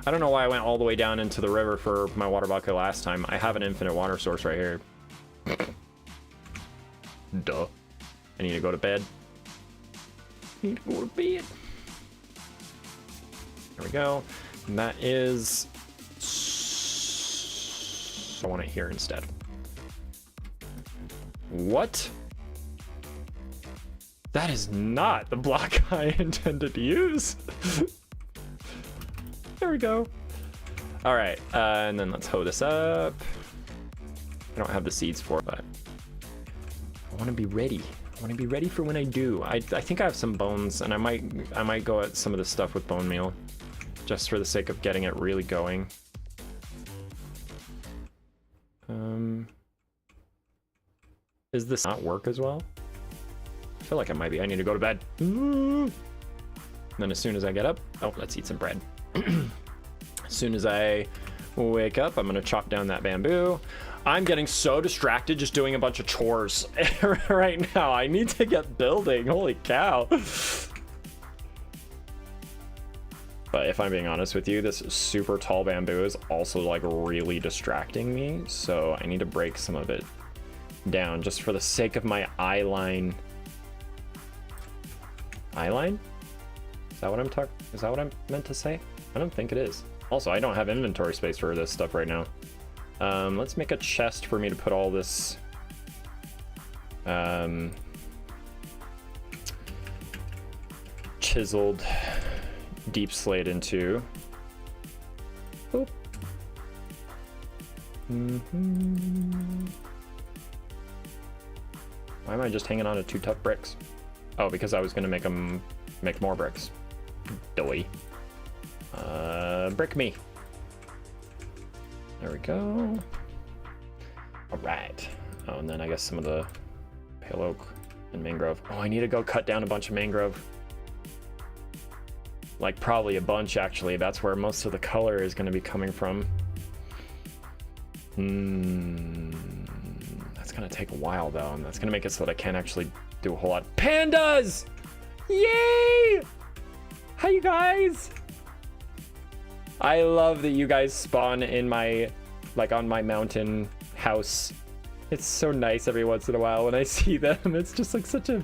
I don't know why I went all the way down into the river for my water bucket last time. I have an infinite water source right here. Duh. I need to go to bed. Need to go to bed. There we go. And that is... I want it here instead. What? That is not the block I intended to use. There we go. All right, and then let's hoe this up. I don't have the seeds for it, but I want to be ready. I want to be ready for when I do. I think I have some bones, and I might go at some of the stuff with bone meal, just for the sake of getting it really going. Is this not work as well? I feel like it might be. I need to go to bed. And then as soon as I get up, oh, let's eat some bread. As soon as I wake up, I'm gonna chop down that bamboo. I'm getting so distracted just doing a bunch of chores right now. I need to get building, holy cow. But if I'm being honest with you, this super tall bamboo is also like really distracting me. So I need to break some of it down just for the sake of my eye line. Eye line? Is that what is that what I'm meant to say? I don't think it is. Also, I don't have inventory space for this stuff right now. Let's make a chest for me to put all this chiseled deep slate into. Boop. Why am I just hanging on to 2 tough bricks? Oh, because I was gonna make more bricks. Doy. Brick me. There we go. All right. Oh, and then I guess some of the pale oak and mangrove. Oh, I need to go cut down a bunch of mangrove. Like probably a bunch actually. That's where most of the color is going to be coming from. That's going to take a while though, and that's going to make it so that I can't actually do a whole lot. Pandas! Yay! Hi you guys! I love that you guys spawn in my, like on my mountain house. It's so nice every once in a while when I see them. It's just like such a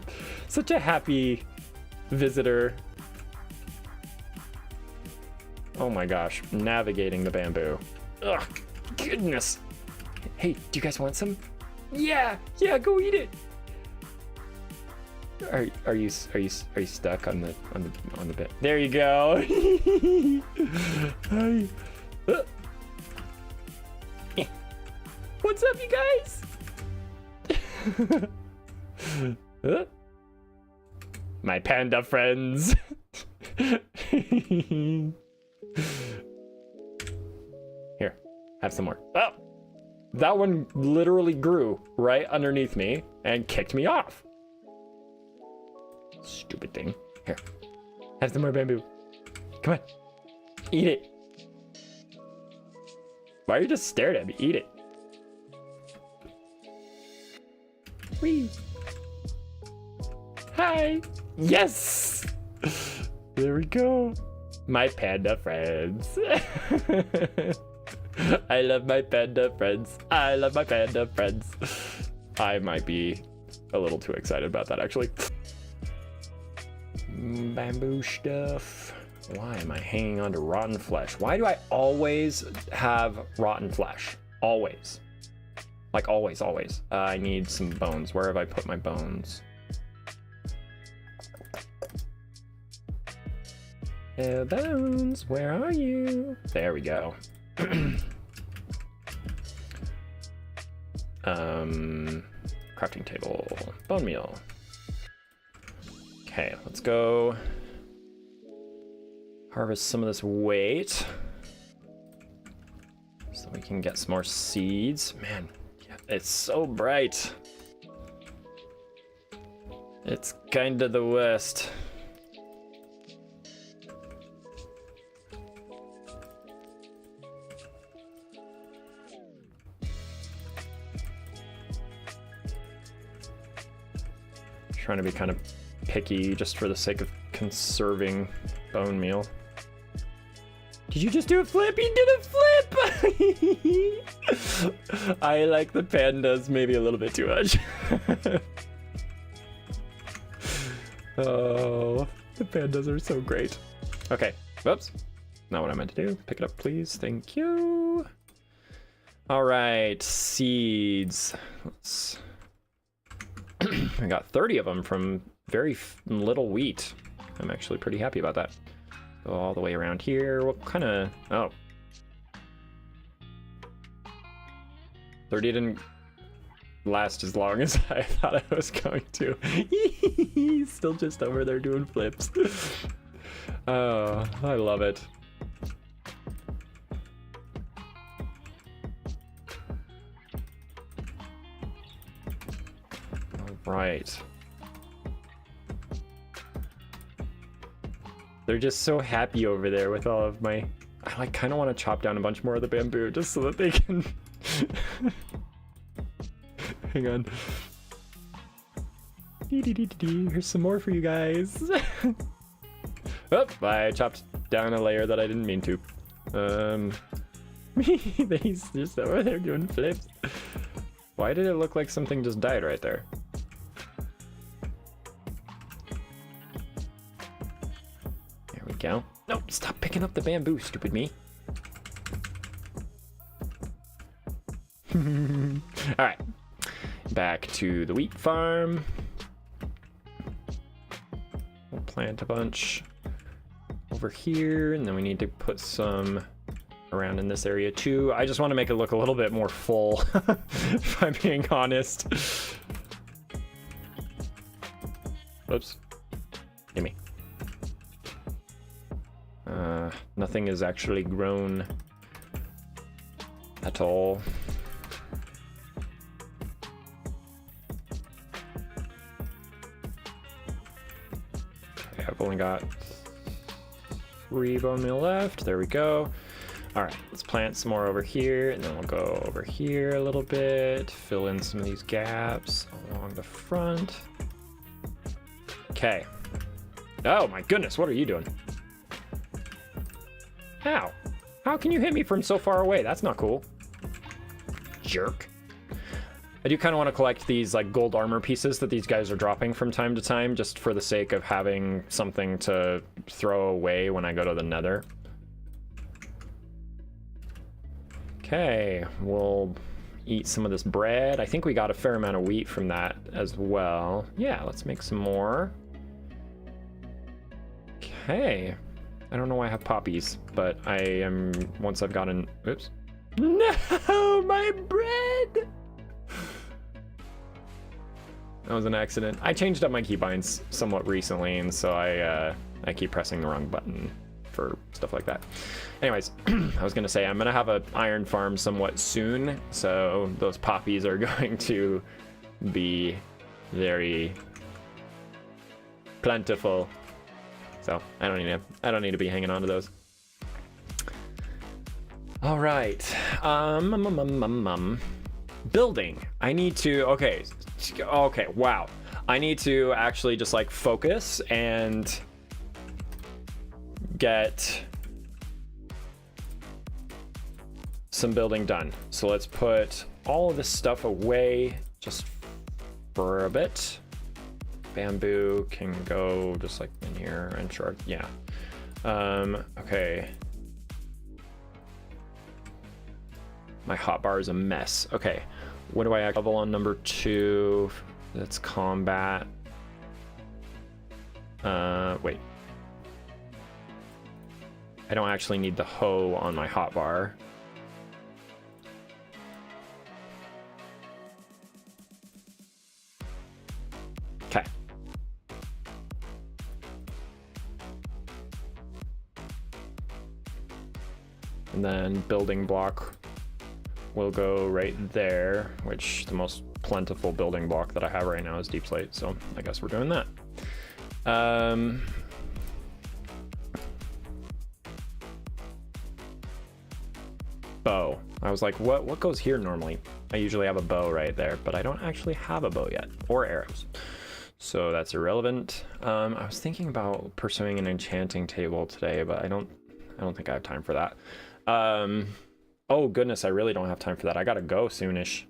happy visitor. Oh my gosh, navigating the bamboo. Ugh, goodness. Hey, do you guys want some? Yeah, go eat it. Are you stuck on the bit? There you go. Hi. What's up, you guys? My panda friends. Here, have some more. Oh, that one literally grew right underneath me and kicked me off. Stupid thing. Here, have some more bamboo. Come on, eat it. Why are you just staring at me? Eat it. Whee. Hi. Yes. There we go. My panda friends. I love my panda friends. I love my panda friends. I might be a little too excited about that actually. Bamboo stuff. Why am I hanging on to rotten flesh? Why do I always have rotten flesh? Always. Like always. I need some bones. Where have I put my bones? Bones, where are you? There we go. Crafting table, bone meal. Okay, let's go harvest some of this weight so we can get some more seeds. Man, it's so bright. It's kind of the worst. Trying to be kind of picky just for the sake of conserving bone meal. Did you just do a flip? You did a flip! I like the pandas maybe a little bit too much. Oh, the pandas are so great. Okay, whoops. Not what I meant to do. Pick it up, please. Thank you. All right, seeds. Let's... I got 30 of them from very little wheat. I'm actually pretty happy about that. Go all the way around here. What kind of... Oh. 30 didn't last as long as I thought I was going to. He's still just over there doing flips. Oh, I love it. All right. They're just so happy over there with all of my... I like kind of want to chop down a bunch more of the bamboo just so that they can... Hang on. Here's some more for you guys. Oh, I chopped down a layer that I didn't mean to. He's just over there doing flips. Why did it look like something just died right there? There we go. No, stop picking up the bamboo, stupid me. All right, back to the wheat farm. We'll plant a bunch over here, and then we need to put some around in this area too. I just want to make it look a little bit more full, if I'm being honest. Whoops. Gimme. Nothing is actually grown at all. Okay, I've only got 3 bone meal left. There we go. All right, let's plant some more over here, and then we'll go over here a little bit, fill in some of these gaps along the front. Okay. Oh my goodness, what are you doing? How? How can you hit me from so far away? That's not cool. Jerk. I do kind of want to collect these like gold armor pieces that these guys are dropping from time to time, just for the sake of having something to throw away when I go to the Nether. Okay, we'll eat some of this bread. I think we got a fair amount of wheat from that as well. Yeah, let's make some more. Okay. I don't know why I have poppies, but I am, once I've gotten, oops. No, my bread! That was an accident. I changed up my keybinds somewhat recently, and so I keep pressing the wrong button for stuff like that. Anyways, I was gonna say I'm gonna have an iron farm somewhat soon, so those poppies are going to be very plentiful. So I don't need to be hanging on to those. All right, building. I need to. Okay, wow. I need to actually just like focus and get some building done. So let's put all of this stuff away just for a bit. Bamboo can go just like in here and short, yeah. Okay. My hotbar is a mess. Okay, what do I level on number 2? That's combat. Wait. I don't actually need the hoe on my hotbar. Okay. And then building block will go right there, which the most plentiful building block that I have right now is deep slate, so I guess we're doing that. Bow. I was like, what goes here normally? I usually have a bow right there, but I don't actually have a bow yet, or arrows. So that's irrelevant. I was thinking about pursuing an enchanting table today, but I don't think I have time for that. Oh goodness, I really don't have time for that. I gotta go soonish.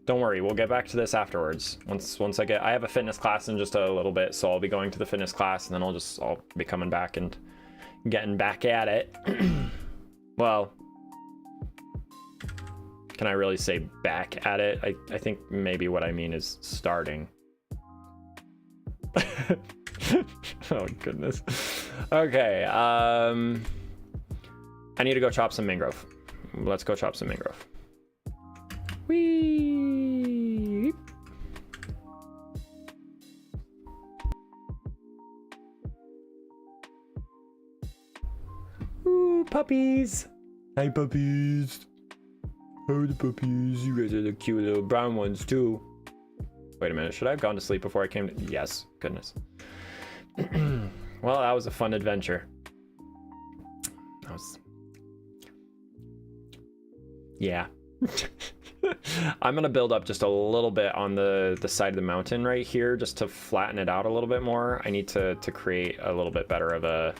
Don't worry, we'll get back to this afterwards. Once I have a fitness class in just a little bit, so I'll be going to the fitness class, and then I'll be coming back and getting back at it. Well, can I really say back at it? I think maybe what I mean is starting. Oh goodness. Okay, I need to go chop some mangrove. Let's go chop some mangrove. Whee! Ooh, puppies! Hi, puppies! How are the puppies? You guys are the cute little brown ones, too. Wait a minute, should I have gone to sleep before I came to... Yes, goodness. Well, that was a fun adventure. That was... Yeah. I'm gonna build up just a little bit on the side of the mountain right here, just to flatten it out a little bit more. I need to create a little bit better of a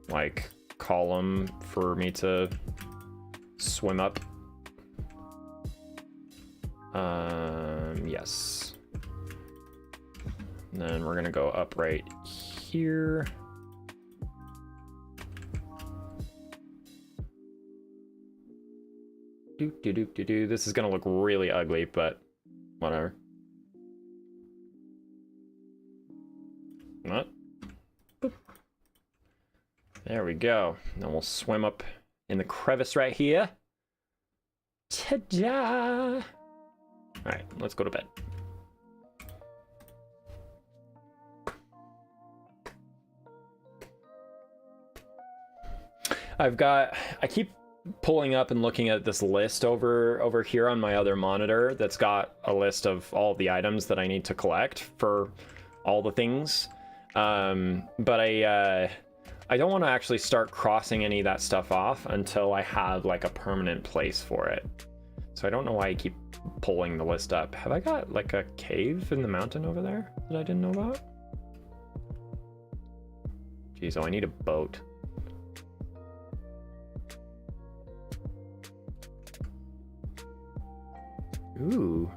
like column for me to swim up. Yes. And then we're gonna go up right here. This is gonna look really ugly, but whatever. What? Boop. There we go. Then we'll swim up in the crevice right here. Ta-da! All right, let's go to bed. I keep pulling up and looking at this list over here on my other monitor that's got a list of all the items that I need to collect for all the things. But I don't want to actually start crossing any of that stuff off until I have like a permanent place for it. So I don't know why I keep pulling the list up. Have I got like a cave in the mountain over there that I didn't know about? Jeez, oh, I need a boat. Ooh.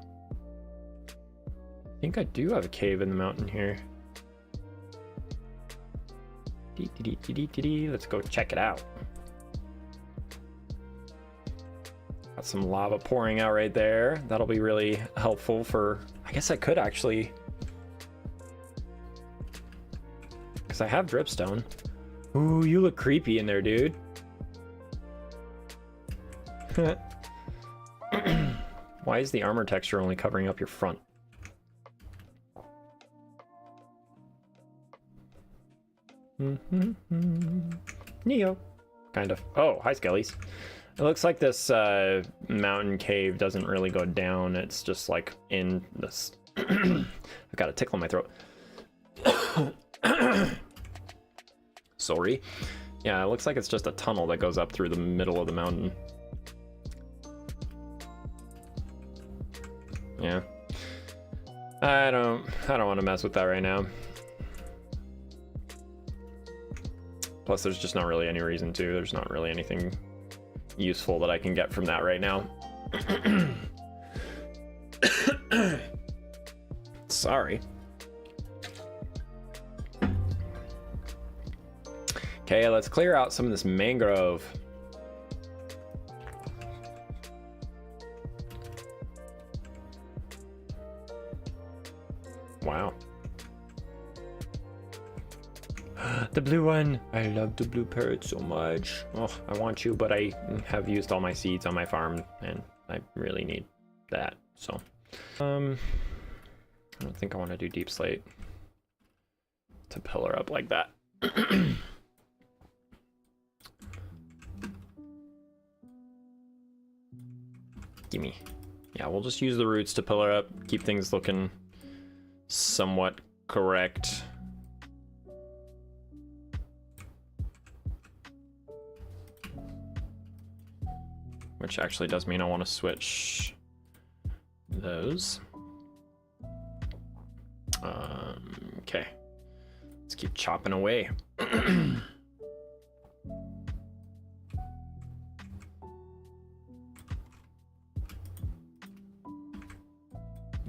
I think I do have a cave in the mountain here. Let's go check it out. Got some lava pouring out right there. That'll be really helpful for... I guess I could actually... Because I have dripstone. Ooh, you look creepy in there, dude. Why is the armor texture only covering up your front? Neo. Kind of. Oh, hi, Skellies. It looks like this mountain cave doesn't really go down. It's just like in this... I've got a tickle in my throat. Sorry. Yeah, it looks like it's just a tunnel that goes up through the middle of the mountain. Yeah. I don't want to mess with that right now. Plus, there's just not really any reason to. There's not really anything useful that I can get from that right now. Sorry. Okay, let's clear out some of this mangrove. Wow. The blue one. I love the blue parrot so much. Oh, I want you, but I have used all my seeds on my farm, and I really need that. So, I don't think I want to do deep slate to pillar up like that. Gimme. Yeah, we'll just use the roots to pillar up, keep things looking somewhat correct. Which actually does mean I want to switch those. Okay, let's keep chopping away.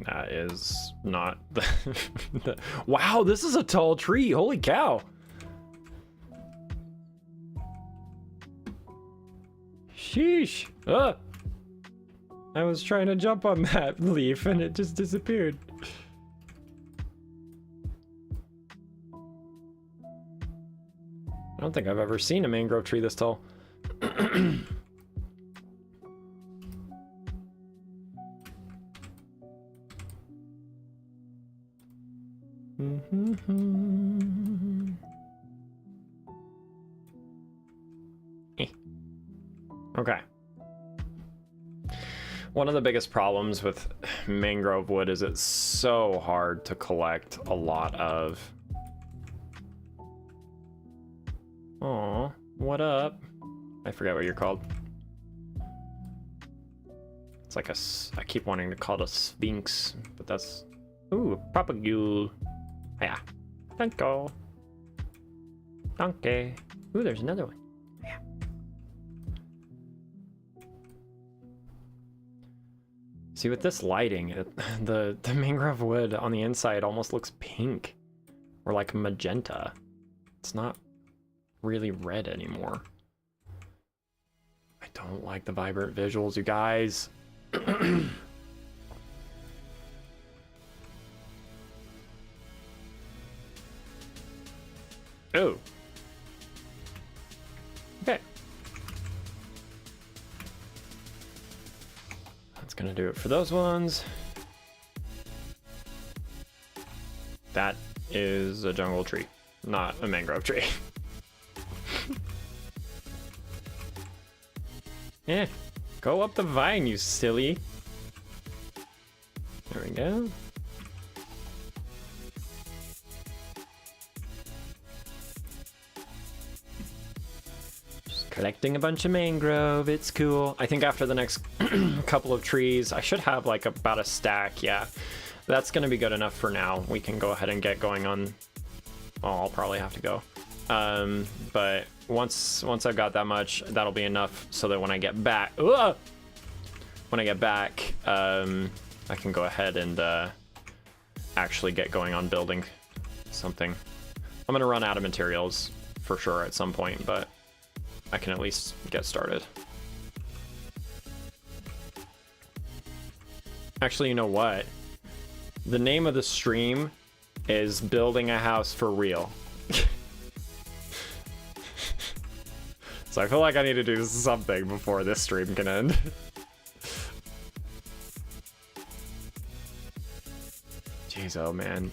That is not the... Wow, this is a tall tree. Holy cow. Sheesh. I was trying to jump on that leaf and it just disappeared. I don't think I've ever seen a mangrove tree this tall. Okay. One of the biggest problems with mangrove wood is it's so hard to collect a lot of. Aw, what up? I forget what you're called. It's like I keep wanting to call it a sphinx, but that's... Ooh, propagule. Yeah. Danko. Donkey. Ooh, there's another one. Yeah. See, with this lighting, the mangrove wood on the inside almost looks pink. Or like magenta. It's not really red anymore. I don't like the vibrant visuals, you guys. Oh. Okay. That's gonna do it for those ones. That is a jungle tree, not a mangrove tree. Yeah, go up the vine, you silly. There we go. Just collecting a bunch of mangrove, it's cool. I think after the next couple of trees, I should have like about a stack, yeah. That's gonna be good enough for now. We can go ahead and get going on... Oh, I'll probably have to go. But once I've got that much, that'll be enough so that when I get back, I can go ahead and actually get going on building something. I'm gonna run out of materials for sure at some point, but I can at least get started. Actually, you know what? The name of the stream is Building a House for Real. So I feel like I need to do something before this stream can end. Jeez, oh man.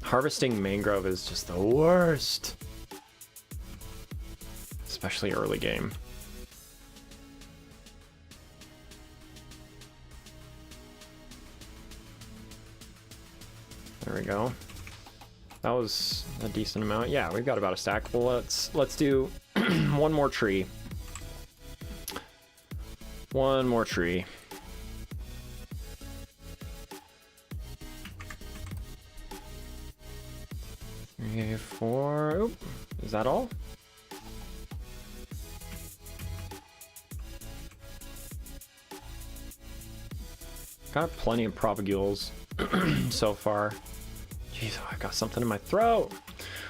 Harvesting mangrove is just the worst. Especially early game. There we go. That was a decent amount. Yeah, we've got about a stack. Well, let's do one more tree. One more tree. 3, 4. Oop. Is that all? Got plenty of propagules so far. Jeez, I got something in my throat,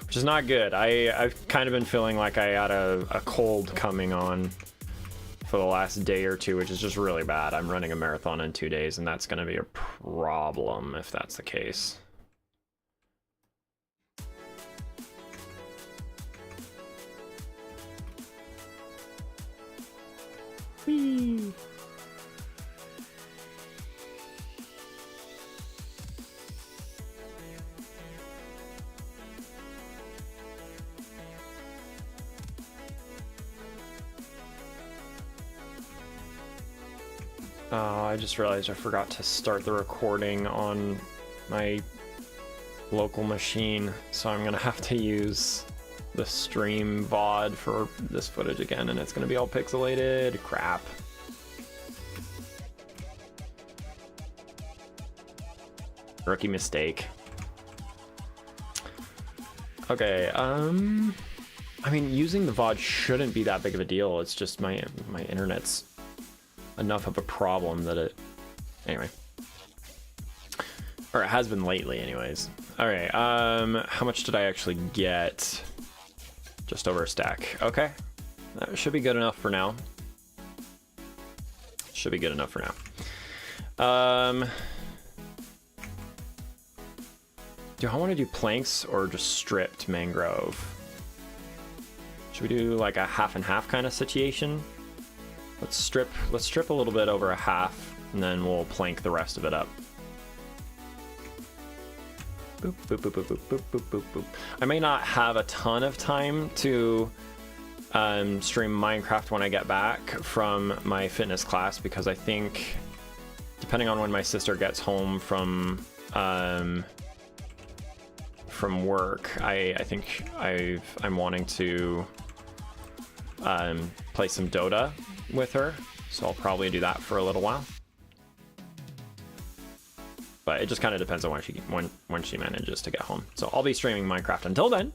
which is not good. I've kind of been feeling like I had a cold coming on for the last day or two, which is just really bad. I'm running a marathon in 2 days, and that's going to be a problem if that's the case. Whee! I just realized I forgot to start the recording on my local machine, so I'm gonna have to use the stream VOD for this footage again, and it's gonna be all pixelated. Crap. Rookie mistake. Okay, I mean, using the VOD shouldn't be that big of a deal. It's just my internet's enough of a problem that it... Anyway. Or it has been lately anyways. All right, how much did I actually get? Just over a stack. Okay, that should be good enough for now. Should be good enough for now. Do I want to do planks or just stripped mangrove? Should we do like a half and half kind of situation? Let's strip a little bit over a half, and then we'll plank the rest of it up. Boop, boop, boop, boop, boop, boop, boop, boop, boop. I may not have a ton of time to stream Minecraft when I get back from my fitness class, because I think, depending on when my sister gets home from work, I think I'm wanting to play some Dota with her, so I'll probably do that for a little while. But it just kind of depends on when she manages to get home. So I'll be streaming Minecraft until then.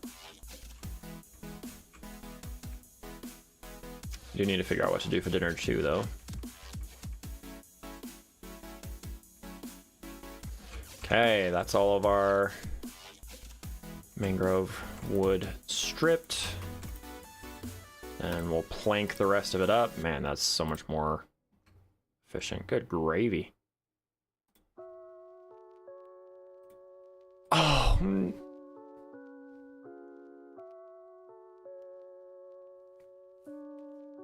I do need to figure out what to do for dinner too, though. Okay, that's all of our mangrove wood stripped. And we'll plank the rest of it up. Man, that's so much more efficient. Good gravy. Oh.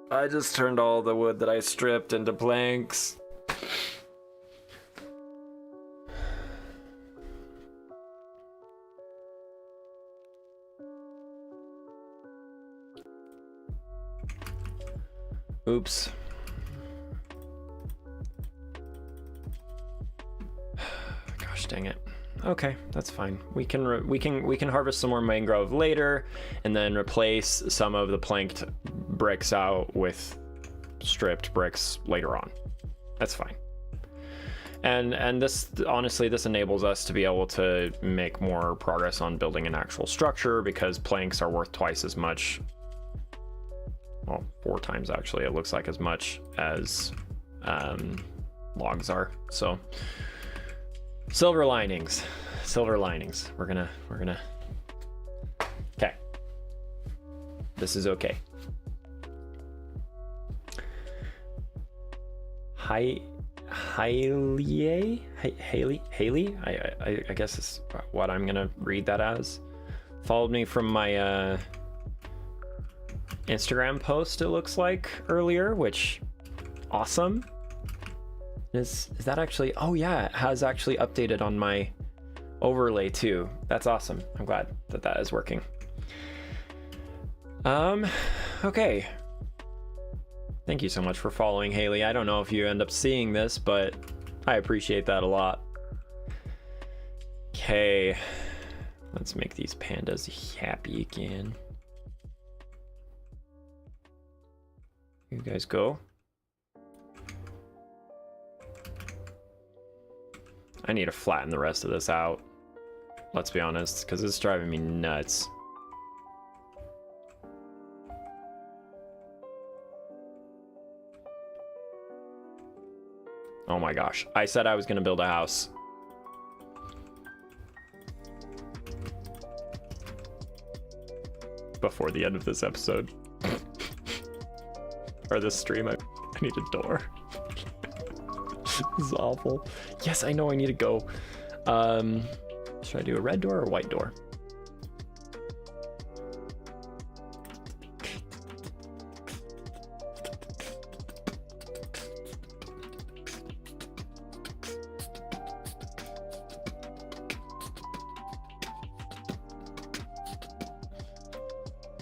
I just turned all the wood that I stripped into planks. Oops. Gosh dang it. Okay, that's fine. We can harvest some more mangrove later, and then replace some of the planked bricks out with stripped bricks later on. That's fine. And this, honestly, this enables us to be able to make more progress on building an actual structure, because planks are worth twice as much. Well, 4 times actually. It looks like as much as logs are. So. Silver linings. Silver linings. We're gonna... Okay. This is okay. Haley? I guess is what I'm gonna read that as. Followed me from my Instagram post, it looks like, earlier, which... Awesome. Is that actually... Oh yeah, it has actually updated on my overlay too. That's awesome. I'm glad that that is working. Okay. Thank you so much for following, Haley. I don't know if you end up seeing this, but I appreciate that a lot. Okay. Let's make these pandas happy again. You guys go. I need to flatten the rest of this out. Let's be honest, because it's driving me nuts. Oh my gosh. I said I was going to build a house. Before the end of this episode. Or this stream, I need a door. This is awful. Yes, I know I need to go. Should I do a red door or a white door?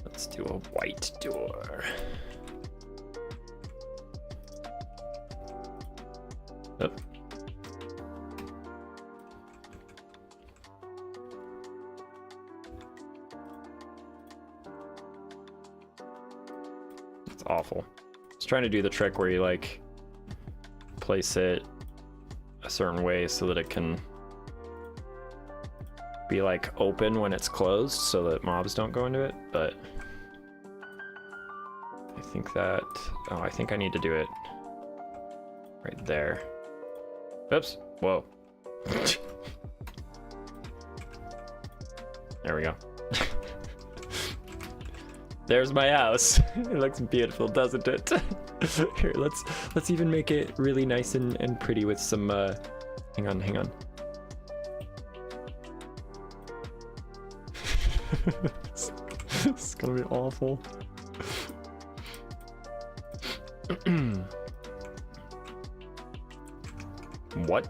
Let's do a white door. Oh. That's awful. I was trying to do the trick where you like place it a certain way so that it can be like open when it's closed so that mobs don't go into it, but I think that, oh, I think I need to do it right there. Oops. Whoa. There we go. There's my house. It looks beautiful, doesn't it? Here, let's even make it really nice and pretty with some hang on. It's gonna be awful. What?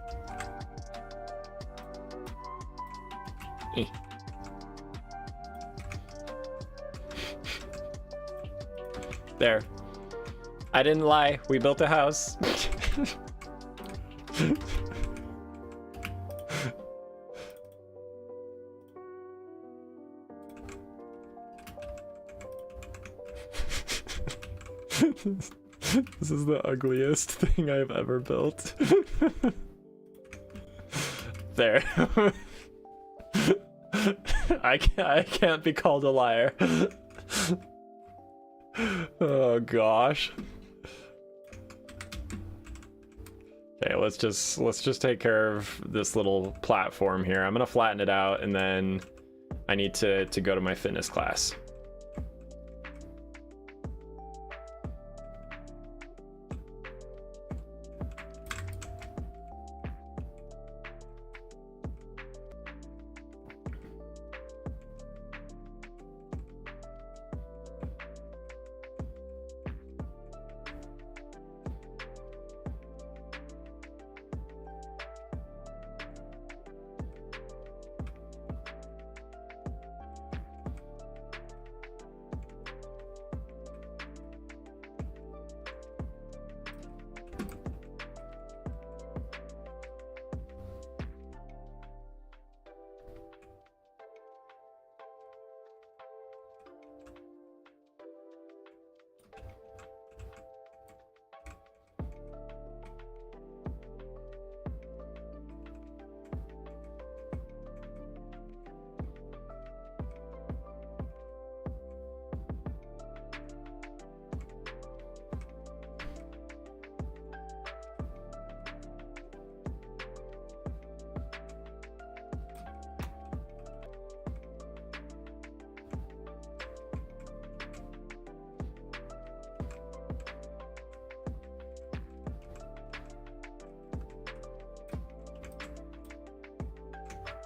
Eh. There. I didn't lie. We built a house. This is the ugliest thing I've ever built. There. I can't be called a liar. Oh gosh. Okay, let's just take care of this little platform here. I'm gonna flatten it out, and then I need to go to my fitness class.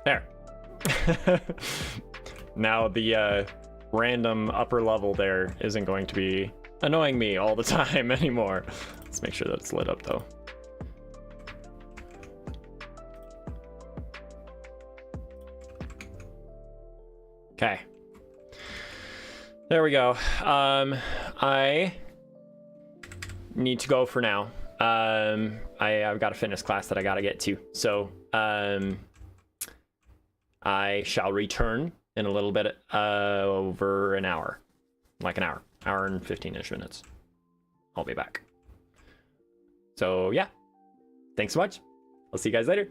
There. Now the random upper level there isn't going to be annoying me all the time anymore. Let's make sure that it's lit up though. Okay. There we go. I need to go for now. I've got a fitness class that I gotta get to. So I shall return in a little bit over an hour. Like an hour and 15-ish minutes. I'll be back. So yeah, thanks so much. I'll see you guys later.